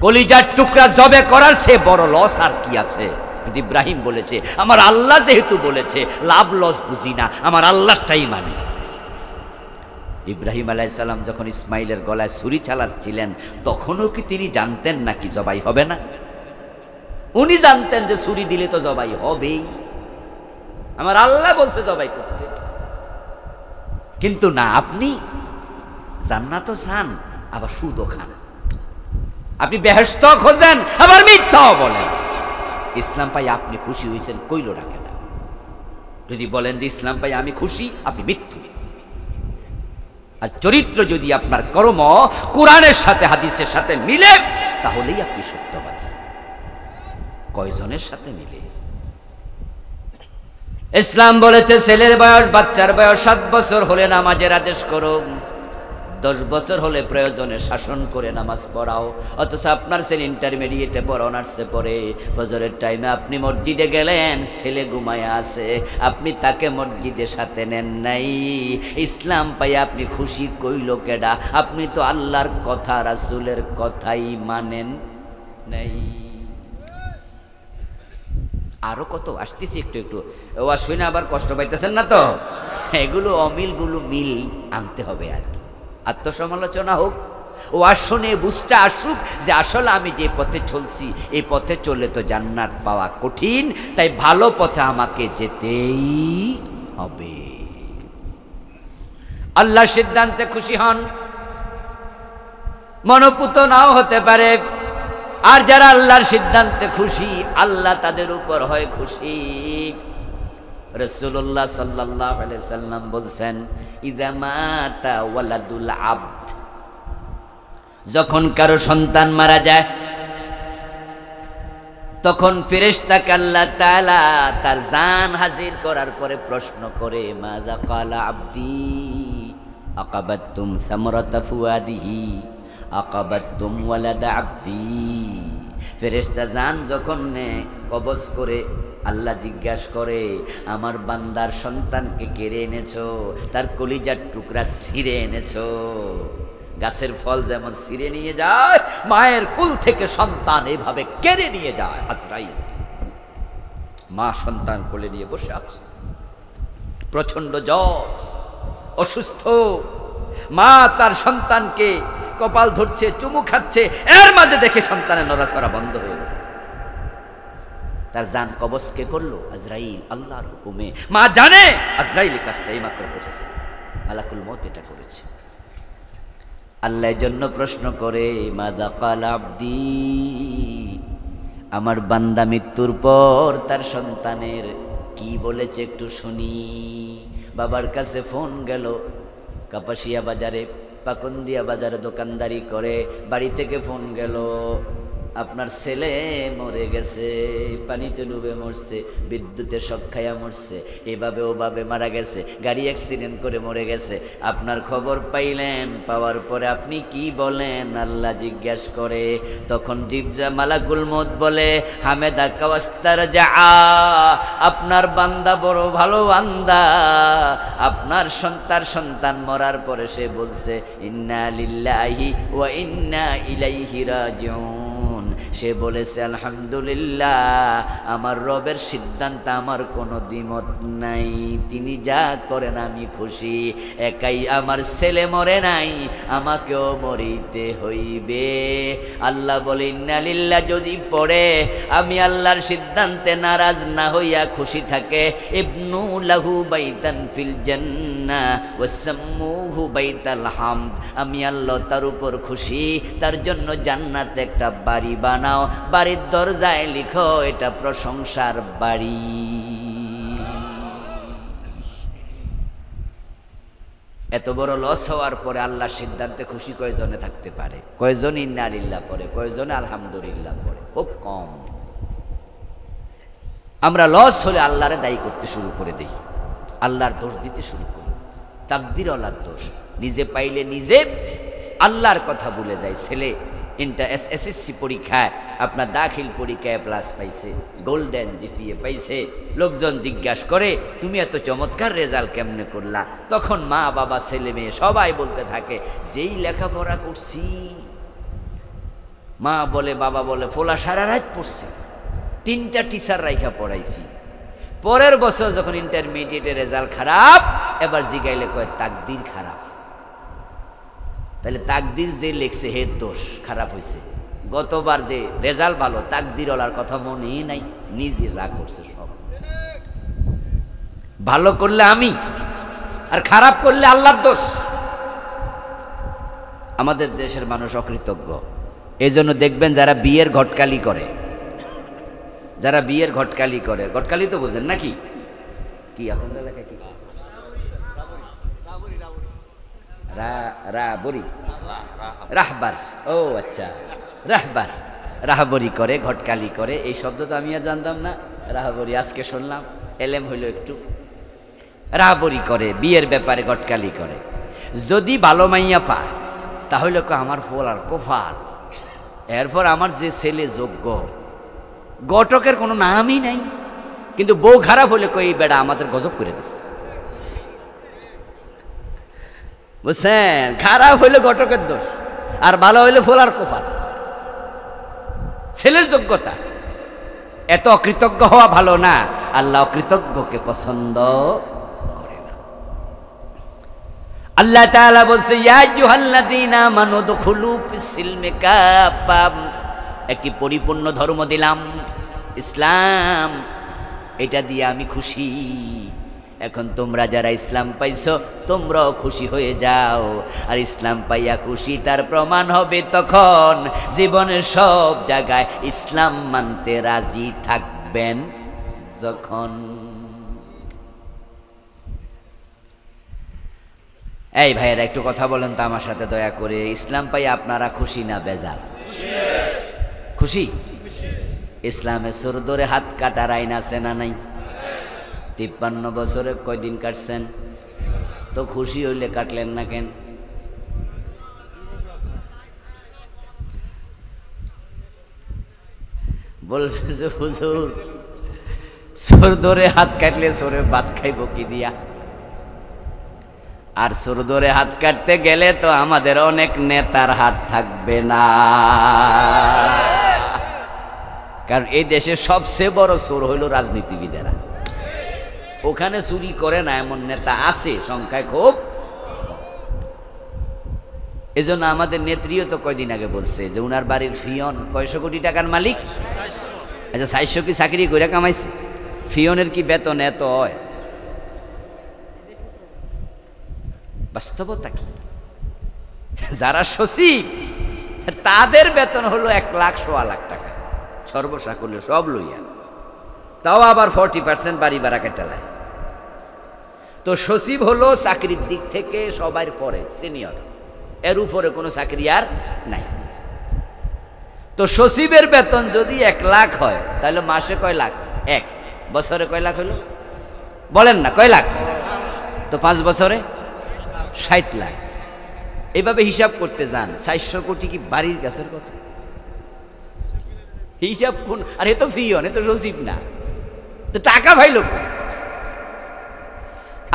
Speaker 1: কলিজার টুকরা জবে করার সে বড় লস আর কি আছে? কিন্তু ইব্রাহিম বলেছে আমার আল্লাহ যেহেতু বলেছে, লাভ লস বুঝি না, আমার আল্লাহটাই মানি। ইব্রাহিম আলাইহিস সালাম যখন ইসমাইলের গলায় ছুরি চালাচ্ছিলেন, তখনও কি তিনি জানতেন নাকি জবাই হবে না? উনি জানতেন যে ছুরি দিলে তো জবাই হবেই, আমার আল্লাহ বলছে জবাই করতে। কিন্তু না, আপনি জান্নাতও চান আবার সুদও খান, আপনি বেহেশত খোঁজেন আবার মিথ্যাও বলেন। ইসলাম পাই আপনি খুশি হয়েছেন, কইল রাখে না। যদি বলেন যে ইসলাম পাই আমি খুশি, আপনি মৃত্যু। আর চরিত্র যদি আপনার কর্ম কোরআনের সাথে হাদিসের সাথে মিলে, তাহলেই আপনি সত্যবাদী। কয়জনের সাথে মিলে? ইসলাম বলেছে ছেলের বয়স, বাচ্চার বয়স 7 বছর হলে নামাজের আদেশ করো, 10 বছর হলে প্রয়োজনে শাসন করে নামাজ পড়াও। অথচ আপনার ছেলে ইন্টারমিডিয়েটে পড়ে, অনার্সে পড়ে, ফজরের টাইমে আপনি মসজিদে গেলেন, ছেলে ঘুমায় আছে, আপনি তাকে মসজিদের সাথে নেন নাই। ইসলাম পাই আপনি খুশি কইল কেডা? আপনি তো আল্লাহর কথা রাসূলের কথাই মানেন নাই। আরো কত আসতেছি, একটু একটু ও শুনে আবার কষ্ট পাইতেছেন না তো? এগুলো অমিলগুলো মিল আনতে হবে আর কি। আত্মসমালোচনা হোক, ও শুনে বুঝটা আসুক যে আসলে আমি যে পথে চলছি, এই পথে চললে তো জান্নাত পাওয়া কঠিন, তাই ভালো পথে আমাকে যেতেই হবে। আল্লাহর সিদ্ধান্তে খুশি হন, মনোপুত নাও হতে পারে। আর যারা আল্লাহর সিদ্ধান্তে খুশি, আল্লাহ তাদের উপর হয় খুশি। রাসূলুল্লাহ সাল্লাল্লাহু আলাইহি সাল্লাম বলছেন, ইযা মাতা ওয়ালাদুল আবদ, যখন কারো সন্তান মারা যায়, তখন ফেরেশতাকে আল্লাহ তাআলা তার জান হাজির করার পরে প্রশ্ন করে, মাযা ক্বালা আবদি আকাবাতুম সামরাতা ফুয়াদিহি আকাবাতুম ওয়ালাদা আবদি। ফেরেশতা জান যখন কবজ করে, আল্লাহ জিজ্ঞাসা করে, আমার বান্দার সন্তানকে কেড়ে এনেছো, তার কলিজার টুকরা ছিঁড়ে এনেছো। গাছের ফল যেমন ছিঁড়ে নিয়ে যায়, মায়ের কুল থেকে সন্তান এভাবে কেড়ে নিয়ে যায় আজরাইল। মা সন্তান কোলে নিয়ে বসে আছে, প্রচন্ড জ্বর, অসুস্থ। মা তার সন্তানকে কপাল ধরছে, চুমু খাচ্ছে, এর মাঝে দেখে সন্তানের নড়াচড়া বন্ধ হয়ে গেছে। তার জান কবজ কে করলো? আজরাইল, আল্লাহর হুকুমে। মা জানে আজরাইল কাজটা এইমাত্র করছে, মালাকুল মউত এটা করেছে। আল্লাহর জন্য প্রশ্ন করে, মাযা ক্বালা আবদি, আমার বান্দা মৃত্যুর পর তার সন্তানের কি বলেছে একটু শুনি। বাবার কাছে ফোন গেল, কাপাসিয়া বাজারে, পাকুন্দিয়া বাজারে দোকানদারি করে, বাড়ি থেকে ফোন গেল, আপনার ছেলে মরে গেছে, পানিতে ডুবে মরছে, বিদ্যুতে শক খাইয়া মরছে, এভাবে ওভাবে মারা গেছে, গাড়ি অ্যাক্সিডেন্ট করে মরে গেছে। আপনার খবর পাইলেন, পাওয়ার পরে আপনি কি বলেন? আল্লাহ জিজ্ঞাস করে। তখন মালাকুল মউত বলে, হামেদা কাওয়াস্তার যা, আপনার বান্দা বড় ভালো বান্দা। আপনার সন্তান মরার পরে সে বলছে, ইন্না লিল্লাহি ওয়া ইন্না ইলাইহি রাজিউন। সে বলেছে, আলহামদুলিল্লাহ, আমার রবের সিদ্ধান্ত আমার কোনো দ্বিমত নাই, তিনি যা করেন আমি খুশি। একাই আমার ছেলে মরে নাই, আমাকেও মরিতে হইবে। আল্লাহ বলে, ইন্না লিল্লাহ যদি পড়ে, আমি আল্লাহর সিদ্ধান্তে নারাজ না হইয়া খুশি থাকে, ইবনু লাহু বাইতান ফিল জান্নাহ ওয়াসাম্মুহু বাইতাল হামদ, আমি আল্লাহ তার উপর খুশি, তার জন্য জান্নাতে একটা বাড়ি বানাও, বাড়ির দরজায় লিখো এটা প্রশংসার বাড়ি। এত বড় লস হওয়ার পরে আল্লাহর সিদ্ধান্তে খুশি কয়জনে থাকতে পারে? কয়জন ইন্না লিল্লাহ পড়ে? কয়জনে আলহামদুলিল্লাহ পড়ে? খুব কম। আমরা লস হলে আল্লাহরে দায়ী করতে শুরু করে দেই, আল্লাহর দোষ দিতে শুরু করি, তাকদীর আল্লাহর দোষ। নিজে পাইলে নিজে, আল্লাহর কথা ভুলে যায়। ছেলে এসএসসি পরীক্ষায় আপনার দাখিল পরীক্ষায় প্লাস পাইছে, গোল্ডেন জিপিএ পাইছে, লোকজন জিজ্ঞাসা করে তুমি এত চমৎকার রেজাল্ট কেমনে করলা? তখন মা বাবা ছেলে মেয়ে সবাই বলতে থাকে যেই লেখাপড়া করছি। মা বলে বাবা বলে ফোলা সারা রাত পড়ছি, 3টা টিচার রাইখা পড়াইছি। পরের বছর যখন ইন্টারমিডিয়েটের রেজাল্ট খারাপ, এবার জিগাইলে কয় তাকদির খারাপ। তাহলে তাকদির যে লেখছে হের দোষ, খারাপ হয়েছে। গতবার যে রেজাল্ট ভালো, তাকদিরওয়ালার কথা মনেই নাই, নিজে যা করছে সব। ভালো করলে আমি, আর খারাপ করলে আল্লাহর দোষ। আমাদের দেশের মানুষ অকৃতজ্ঞ। এই জন্য দেখবেন যারা বিয়ের ঘটকালি করে, যারা বিয়ের ঘটকালি করে, ঘটকালি তো বোঝেন নাকি? কি আপনাদের এলাকায় কি রাহবার? ও আচ্ছা, রাহবার, রাহবরি করে, ঘটকালি করে। এই শব্দ তো আমি আর জানতাম না, রাহবরি আজকে শুনলাম, এলেম হইল একটু। রাহবরি করে, বিয়ের ব্যাপারে ঘটকালি করে। যদি ভালো মাইয়া পায় তাহলে আমার ফল আর কোফাল, এরপর আমার যে ছেলে যোগ্য, ঘটকের কোনো নামই নাই, কিন্তু বউ খারাপ হলে কই বেড়া আমাদের গজব করে দিচ্ছে, বুঝছেন? খারাপ হইলে ঘটকের দোষ, আর ভালো হইলে ফল আর কোফাল। ছেলের যোগ্যতা। এত অকৃতজ্ঞ হওয়া ভালো না, আল্লাহ অকৃতজ্ঞকে পছন্দ করে না। আল্লাহ তাআলা বলছে ইয়া আইয়ুহাল্লাযীনা আমানু দুখুলু ফিস-সিলমি কাফা, একটি পরিপূর্ণ ধর্ম দিলাম ইসলাম, এটা দিয়ে আমি খুশি। এখন তোমরা যারা ইসলাম পাইছো তোমরাও খুশি হয়ে যাও। আর ইসলাম পাইয়া খুশি তার প্রমাণ হবে তখন জীবনের সব জায়গায় ইসলাম মানতে রাজি থাকবেন যখন। এই ভাইয়েরা একটু কথা বলেন তো আমার সাথে দয়া করে, ইসলাম পাইয়া আপনারা খুশি না বেজার? খুশি। ইসলামে সুর ধরে হাত কাটার আইন আছে না নাই? 53 বছরে কয়দিন কাটছেন? তো খুশি হইলে কাটলেন না কেন? বলবেন যে হুজুর সুর ধরে হাত কাটলে সোরে ভাত খাইব কি দিয়া? আর সুর ধরে হাত কাটতে গেলে তো আমাদের অনেক নেতার হাত থাকবে না, কারণ এই দেশে সবচেয়ে বড় চোর হইল রাজনীতিবিদেরা। ওখানে চুরি করে না এমন নেতা আছে, সংখ্যায় খুব। এজন্য আমাদের নেত্রীও তো কয়দিন আগে বলছে যে উনার বাড়ির ফিয়ন 100 কোটি টাকার মালিক। আচ্ছা 400 কি চাকরি করে কামাইছে? ফিয়নের কি বেতন এত হয়? বাস্তবতা কি? যারা সচিব তাদের বেতন হলো 1 লাখ 1.25 লাখ টাকা, সর্বসাকুল্যে সব লইয়া, তাও আবার 40% বাড়ি ভাড়া কেটালায়। তো সচিব হলো চাকরির দিক থেকে সবার পরে সিনিয়র, এর উপরে কোনো চাকরি আর নাই। তো সচিবের বেতন যদি 1 লাখ হয় তাহলে মাসে কয় লাখ? 1। বছরে কয় লাখ হলো? বলেন না, কয় লাখ? তো 5 বছরে 60 লাখ। এইভাবে হিসাব করতে যান, 400 কোটি কি বাড়ির গাছের কথা? হিসাব কোন? আর এ তো ফিয়ন, এ তো সচিব না, তো টাকা ভাই লোক।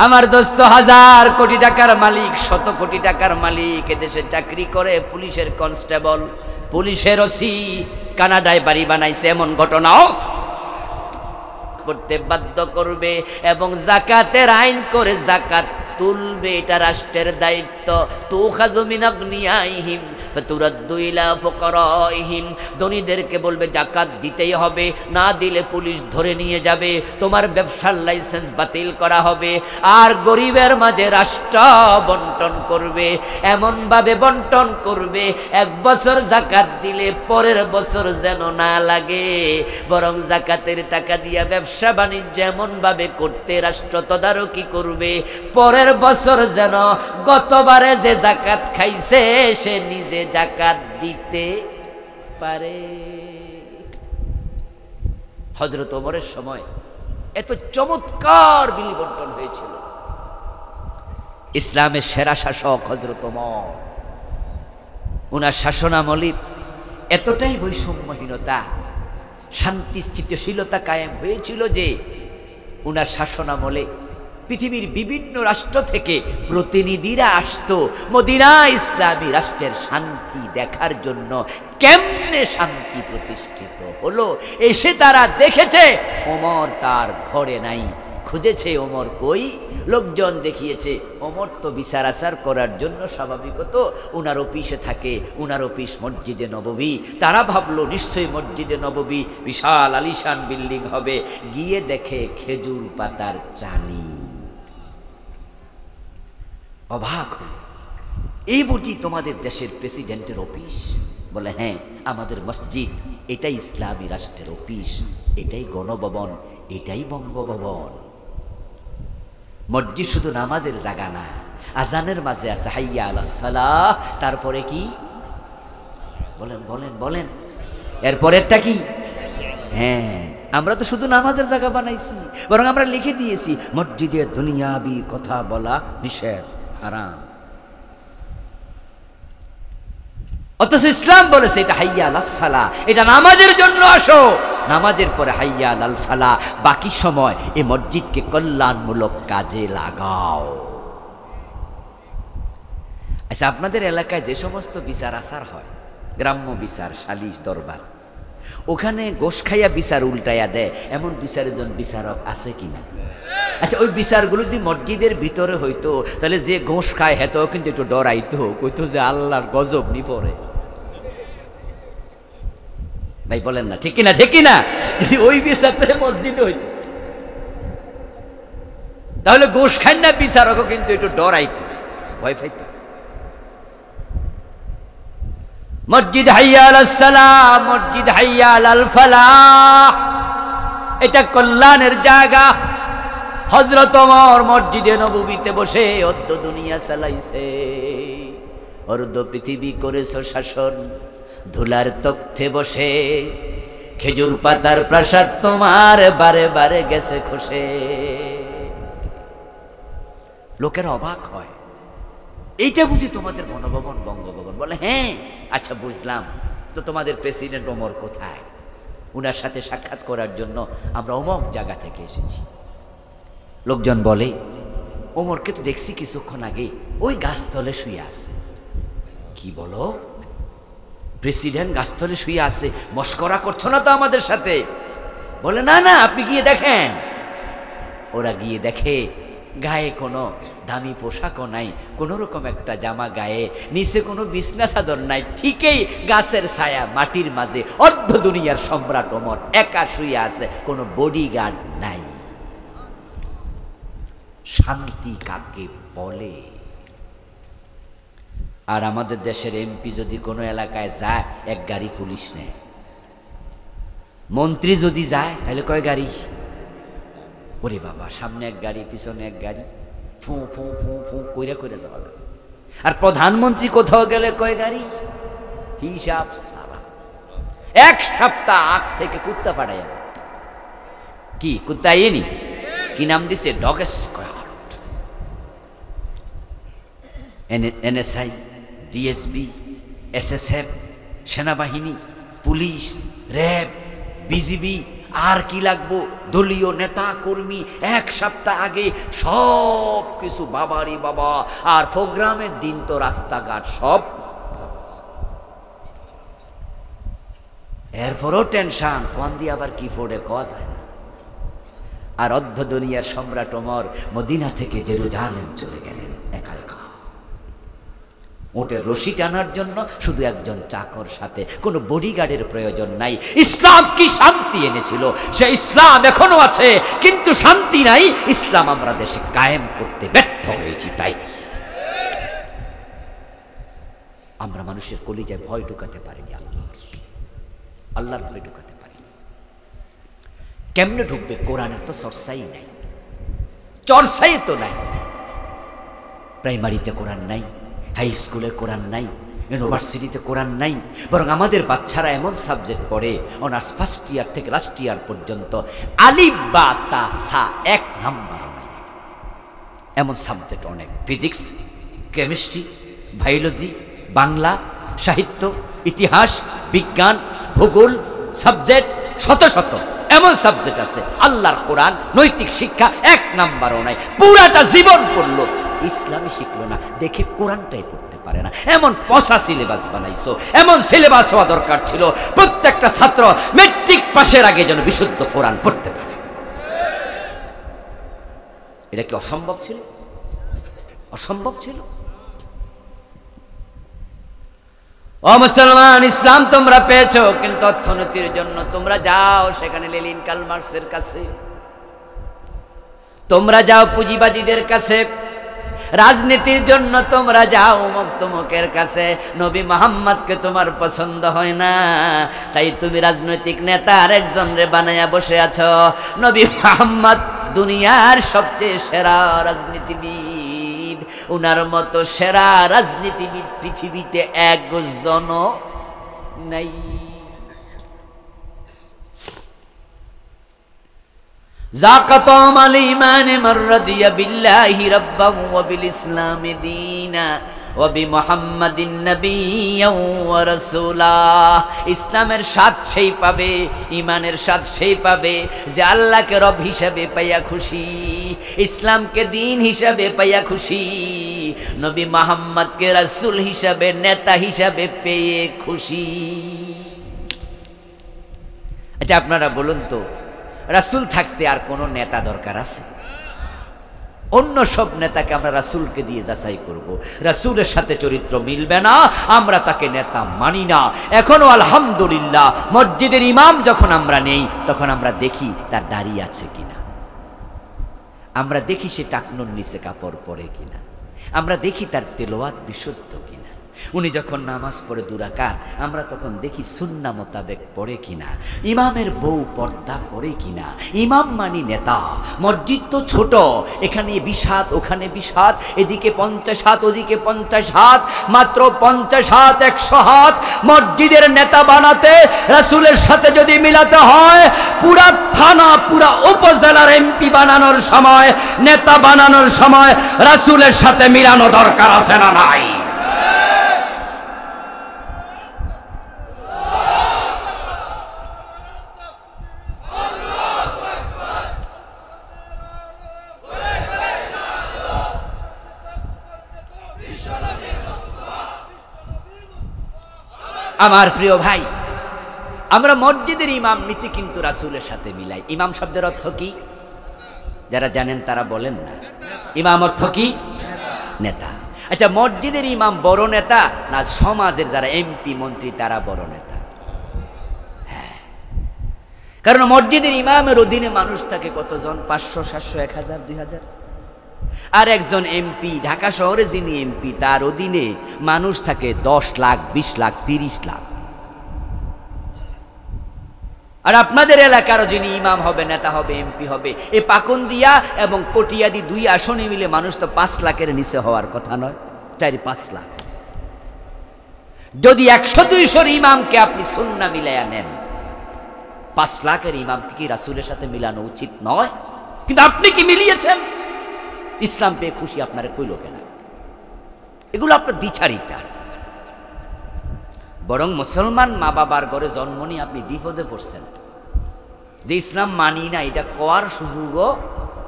Speaker 1: আমার দোস্ত 1000 কোটি টাকার মালিক, 100 কোটি টাকার মালিক, এদেশে চাকরি করে, পুলিশের কনস্টেবল, পুলিশের ওসি, কানাডায় বাড়ি বানাইছে, এমন ঘটনাও করতে বাধ্য করবে। এবং যাকাতের আইন করে যাকাত তুলবে, এটা রাষ্ট্রের দায়িত্ব। তুখাযু মিন আগনিয়াইহিম ফাতুরাদ্দু ইলা ফুকারাইহিম, ধনীদেরকে বলবে যাকাত দিতেই হবে, না দিলে পুলিশ ধরে নিয়ে যাবে, তোমার ব্যবসার লাইসেন্স বাতিল করা হবে। আর গরিবের মাঝে রাষ্ট্র বন্টন করবে, এমনভাবে বন্টন করবে 1 বছর যাকাত দিলে পরের বছর যেন না লাগে, বরং যাকাতের টাকা দিয়া ব্যবসা বাণিজ্য এমনভাবে করতে রাষ্ট্র তদারকি করবে, পরের বছর যেন গতবারে যে যাকাত খাইছে সে নিজে যাকাত দিতে পারে। হযরত ওমরের সময় এত চমৎকার বিলি বন্টন হয়েছিল। ইসলামের সেরা শাসক হযরত ওমর, ওনার শাসনামলে এতটাই বৈষম্যহীনতা, শান্তি স্থিতিশীলতা কায়েম হয়েছিল যে ওনার শাসনামলে পৃথিবীর বিভিন্ন রাষ্ট্র থেকে প্রতিনিধিরা আসতো মদিনা ইসলামী রাষ্ট্রের শান্তি দেখার জন্য। কেমনে শান্তি প্রতিষ্ঠিত হলো এসে তারা দেখেছে ওমর তার ঘরে নাই, খুঁজেছে ওমর কই, লোকজন দেখিয়েছে ওমর তো বিচার আচার করার জন্য স্বাভাবিকত ওনার অফিসে থাকে, ওনার অফিস মসজিদে নববী। তারা ভাবলো নিশ্চয়ই মসজিদে নববী বিশাল আলিশান বিল্ডিং হবে, গিয়ে দেখে খেজুর পাতার চালি। অবাক হল, এই বুঝি তোমাদের দেশের প্রেসিডেন্টের অফিস? বলে হ্যাঁ, আমাদের মসজিদ, এটাই ইসলামী রাষ্ট্রের অফিস, এটাই গণভবন, এটাই বঙ্গভবন। মসজিদ শুধু নামাজের জায়গা না, আজানের মাঝে আছে হাইয়া আলাস সালাহ, তারপরে কি বলেন বলেন বলেন, এরপরেরটা কি? হ্যাঁ, আমরা তো শুধু নামাজের জায়গা বানাইছি, বরং আমরা লিখে দিয়েছি মসজিদে দুনিয়াবি কথা বলা নিষেধ, হারাম। অথচ ইসলাম বলেছে এটা হাইয়া আলাস সালাহ, এটা নামাজের জন্য আসো, নামাজের পরে হাইয়া আলাল ফালাহ, বাকি সময় এই মসজিদকে কল্যাণমূলক কাজে লাগাও। আচ্ছা, আপনাদের এলাকায় যে সমস্ত বিচার আচার হয়, গ্রাম্য বিচার, সালিশ দরবার, ওখানে গোশ খাইয়া বিচার উল্টাইয়া দেয় এমন 2-4 জন বিচারক আছে কিনা? আচ্ছা, ওই বিচারগুলো যদি মসজিদের ভিতরে হইতো তাহলে যে গোশ খায় হেতেও কিন্তু একটু ডরাইতো, কইতো যে আল্লাহর গজব নি পড়ে। ভাই বলেন না, ঠিক কিনা? ঠিক কিনা? যদি ওই বিচারটা মসজিদে হইতো তাহলে গোশ খান না বিচারকও কিন্তু একটু ডরাইতো, ভয় পাইতো। মসজিদ হাইয়া আলাস সালাম, মসজিদ হাইয়া আলাল ফালাহ, এটা কল্যাণের জায়গা। হযরত ওমর মসজিদে নববীতে বসে অর্ধ দুনিয়া চালাইছে, অর্ধ পৃথিবী করেছে শাসন। ধুলার তখ্তে বসে খেজুর পাতার প্রাসাদ তোমার বারে বারে গেছে খসে। লোকের অবাক হয়, এইটা বুঝি তোমাদের গণভবন বঙ্গভবন? বলে হ্যাঁ। আচ্ছা বুঝলাম, তো তোমাদের প্রেসিডেন্ট ওমর কোথায়? উনার সাথে সাক্ষাৎ করার জন্য আমরা অমুক জায়গা থেকে এসেছি। লোকজন বলে ওমরকে তো দেখছি কিছুক্ষণ আগে ওই গাছতলে শুয়ে আছে। কি বলো? প্রেসিডেন্ট গাছতলে শুয়ে আছে? মস্করা করছো না তো আমাদের সাথে? বলে না না, আপনি গিয়ে দেখেন। ওরা গিয়ে দেখে গায়ে কোনো দামি পোশাকও নাই, কোন রকম একটা জামা গায়ে, নিচে কোনো বিছনা চাদর নাই, ঠিকই গাছের ছায়া, মাটির মাঝে অর্ধ দুনিয়ার সম্রাট ওমর একা শুয়ে আছে, কোনো বডিগার্ড নাই। শান্তি কাকে বলে? আর আমাদের দেশের এমপি যদি কোনো এলাকায় যায়, এক গাড়ি পুলিশ নেয়। মন্ত্রী যদি যায় তাহলে কয় গাড়ি? ওরে বাবা, সামনে এক গাড়ি, পিছনে এক গাড়ি, ফু ফু ফু ফু কইরা কইরা যাওয়া লাগে। আর প্রধানমন্ত্রী কোথাও গেলে কয় গাড়ি? হিসাব সারা। 1 সপ্তাহ আগ থেকে কুত্তা পাঠাইয়া দেয়। কি কুত্তা এনি? কি নাম দিছে? Dog squad. NSI, DSB, SSF, সেনাবাহিনী, পুলিশ, র্যাব, বিজিবি, আর কি লাগবো, দলীয় নেতা কর্মী 1 সপ্তাহ আগে সব কিছু বাবারি বাবা। আর প্রোগ্রামের দিন তো রাস্তাঘাট সব। এরপরও টেনশন, কোন দিয়ে আবার কি ফোড়ে কওয়া যায় না। আর অর্ধ দুনিয়ার সম্রাট ওমর মদিনা থেকে জেরুজালেম চলে গেলেন একা একা। ওটের রশি টানার জন্য শুধু একজন চাকর সাথে, কোনো বডিগার্ডের প্রয়োজন নাই। ইসলাম কি শান্তি এনেছিল, সে ইসলাম এখনো আছে, কিন্তু শান্তি নাই। ইসলাম আমরা দেশে কায়েম করতে ব্যর্থ হয়েছি। তাই আমরা মানুষের কলিজায় ভয় ঢুকাতে পারিনি, আল্লাহর ভয় ঢুকাতে পারি। কেমনে ঢুকবে? কোরআনের তো চর্চাই নাই, চর্চাই তো নাই। প্রাইমারিতে কোরআন নাই, হাই স্কুলে কোরআন নাই, ইউনিভার্সিটিতে কোরআন নাই, বরং আমাদের বাচ্চারা এমন সাবজেক্ট পড়ে অনার্স ফার্স্ট ইয়ার থেকে লাস্ট ইয়ার পর্যন্ত আলিফ বা তা সা 1 নাম্বারও নাই। এমন সাবজেক্ট অনেক, ফিজিক্স, কেমিস্ট্রি, বায়োলজি, বাংলা, সাহিত্য, ইতিহাস, বিজ্ঞান, ভূগোল সাবজেক্ট শত শত এমন সাবজেক্ট আছে। আল্লাহর কোরআন, নৈতিক শিক্ষা 1 নাম্বারও নাই। পুরাটা জীবন পড়লো, ইসলামই শিখলো না, দেখে কোরআনটাই পড়তে পারে না। এমন পচা সিলেবাস বানাইছো। এমন সিলেবাস হওয়া দরকার ছিল প্রত্যেকটা ছাত্র মেট্রিক পাশের আগে যেন বিশুদ্ধ কোরআন পড়তে পারে। এটা কি অসম্ভব ছিল? অসম্ভব ছিল? ও মুসলমান, ইসলাম তোমরা পেয়েছো, কিন্তু অর্থনীতির জন্য তোমরা যাও সেখানে লেনিন কার্ল মার্কসের কাছে, তোমরা যাও পুঁজিবাদীদের কাছে, রাজনীতির জন্য তোমরা যাও অমুক তমুকের কাছে। নবী মুহাম্মদকে তোমার পছন্দ হয় না, তাই তুমি রাজনৈতিক নেতা আরেকজন রে বানায়া বসে আছো। নবী মুহাম্মদ দুনিয়ার সবচেয়ে সেরা রাজনীতিবিদ, উনার মতো সেরা রাজনীতিবিদ পৃথিবীতে একজনও নাই। জাকাতুম আল ঈমান মান রাদিয়া বিল্লাহি রাব্বান ওয়া বিল ইসলামি দীনা ওয়া বিমুহাম্মাদিন নাবিয়্যান ওয়া রাসূলা। ইসলামের স্বাদ সেই পাবে, ঈমানের স্বাদ সেই পাবে যে আল্লাহকে রব হিসেবে পাইয়া খুশি, ইসলামকে দ্বীন হিসেবে পাইয়া খুশি, নবী মুহাম্মদকে রাসূল হিসেবে, নেতা হিসেবে পেয়ে খুশি। আচ্ছা আপনারা বলুন তো, রাসূল থাকতে আর কোন নেতা দরকার আছে? অন্য সব নেতাকে আমরা রাসূলকে দিয়ে যাচাই করব। রাসূলের সাথে চরিত্র মিলবে না, আমরা তাকে নেতা মানি না। এখনো আলহামদুলিল্লাহ মসজিদের ইমাম যখন আমরা নেই, তখন আমরা দেখি তার দাড়ি আছে কিনা, আমরা দেখি সে টাকনুর নিচে কাপড় পরে কিনা, আমরা দেখি তার তেলাওয়াত বিশুদ্ধ কিনা। উনি যখন নামাজ পড়ে 2 রাকাত, আমরা তখন দেখি সুন্নাহ মোতাবেক পড়ে কিনা, ইমামের বউ পর্দা করে কিনা। ইমাম মানি নেতা। মসজিদ তো ছোট, এখানে 20 হাত, ওখানে 20 হাত, এদিকে 50 হাত, ওদিকে 50 হাত, মাত্র 50 হাত 100 হাত। মসজিদের নেতা বানাতে রাসূলের সাথে যদি মিলাতে হয়, পুরা থানা, পুরা উপজেলার এমপি বানানোর সময়, নেতা বানানোর সময় রাসূলের সাথে মিলানো দরকার আছে না নাই? আমার প্রিয় ভাই, আমরা মসজিদের ইমাম নীতি কিন্তু রাসূলের সাথে মিলাই। ইমাম শব্দের অর্থ কি? যারা জানেন তারা বলেন না। ইমাম অর্থ কি? নেতা। আচ্ছা মসজিদের ইমাম বড় নেতা না সমাজের যারা এমপি মন্ত্রী তারা বড় নেতা? হ্যাঁ, কারণ মসজিদের ইমামের অধীনে মানুষ থাকে কতজন? 500, 700, 1000, 2000। আর একজন এমপি, ঢাকা শহরে যিনি এমপি, তার অধীনে মানুষ থাকে 10 লাখ, 20 লাখ, 30 লাখ। আর আপনাদের এলাকার যিনি ইমাম হবে, নেতা হবে, এমপি হবে, এই পাকুন্দিয়া এবং কটিয়াদি 2 আসনে মিলে মানুষ তো 5 লাখের নিচে হওয়ার কথা নয়, 4-5 লাখ। যদি 100-200 ইমামকে আপনি সুন্নাহ মিলাইয়া নেন, 5 লাখের ইমামকে কি রাসূলের সাথে মিলানো উচিত নয়? কিন্তু আপনি কি মিলিয়েছেন? ইসলাম পেয়ে খুশি আপনারা কইল কেন? এগুলো আপনার দ্বিচারিতা। বরং মুসলমান মা বাবার ঘরে জন্ম নিয়ে আপনি বিপদে পড়ছেন যে ইসলাম মানি না, এটা কোয়ার সুযোগও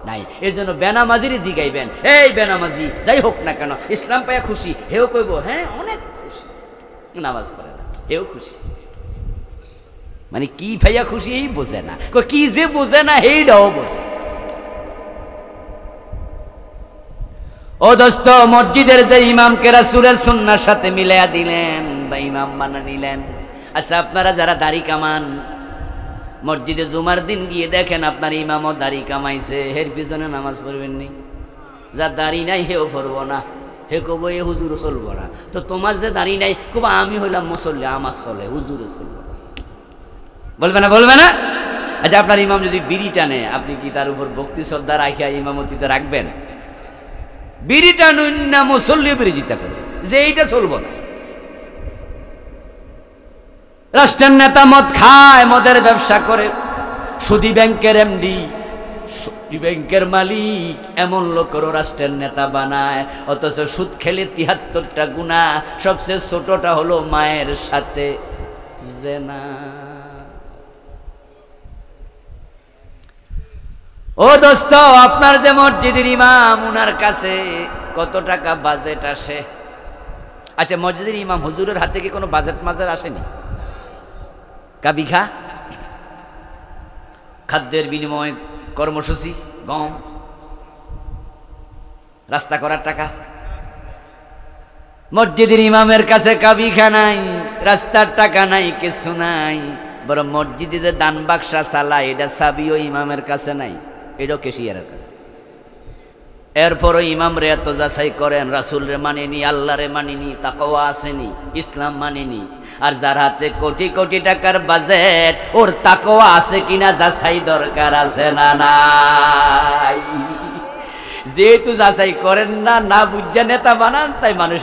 Speaker 1: নাই। এই জন্য বেনামাজিরই জিগাইবেন, এই বেনামাজি যাই হোক না কেন ইসলাম পাইয়া খুশি? হেও কইব হ্যাঁ অনেক খুশি, নামাজ পড়ে না, হেও খুশি। মানে কি ভাইয়া খুশি এই বোঝে না, কি যে বোঝে না এইটাও বোঝে। ও দোস্ত, মসজিদের যে ইমামকে রাসূলের সুন্নাহর সাথে মিলাইয়া দিলেন বা ইমাম বানা নিলেন, আচ্ছা আপনারা যারা দাড়ি কামান, মসজিদে জুমার দিন গিয়ে দেখেন আপনার ইমামও দাড়ি কামাইছে, হের পিছনে নামাজ পড়বেন নি? যার দাড়ি নাই হেও পড়বো না, হে কব এ হুজুর চলবো না। তো তোমার যে দাড়ি নাই কব আমি হইলাম মুসল্লি, আমার চলে, হুজুরে চলবো, বলবে না? বলবে না? আচ্ছা আপনার ইমাম যদি বিড়ি টানে, আপনি কি তার উপর ভক্তি শ্রদ্ধা রাখিয়া ইমামতিতে রাখবেন? বিড়িটা না মুসল্লি বিরোধিতা করবে যে এইটা চলবো না। রাষ্ট্রের নেতা মদ খায়, মদের ব্যবসা করে, সুদী ব্যাংকের এমডি, ব্যাংকের মালিক এমন লোকেরও রাষ্ট্রের নেতা বানায়, অথচ সুদ খেলে ৭৩টা গুনাহ, সবচেয়ে ছোটটা হলো মায়ের সাথে জেনা। ও দোস্ত, আপনার যে মসজিদের ইমাম, উনার কাছে কত টাকা বাজেট আসে? আচ্ছা, মসজিদের ইমাম হুজুরের হাতে কি কোনো বাজেট মাজার আসেনি? কাবিঘা খাদ্যের বিনিময়ে কর্মসূচি, গম, রাস্তা করার টাকা। মসজিদের ইমামের কাছে কাবিঘা নাই, রাস্তার টাকা নাই, কিছু নাই। বড় মসজিদে যে দান বাক্সা চালায়, এটা চাবিও ইমামের কাছে নাই, এটাও কেশিয়ারের কাছে। এরপরও ইমাম রে এত যাচাই করেন, রাসূল রে মানিনি, আল্লাহ রে মানিনি, তাকওয়া আসেনি, ইসলাম মানিনি। আর যার হাতে কোটি কোটি টাকার বাজেট, ওর তাকওয়া আছে কিনা যাচাই দরকার আছে না নাই? যেহেতু যাচাই করেন না, না বুঝা নেতা বানান, তাই মানুষ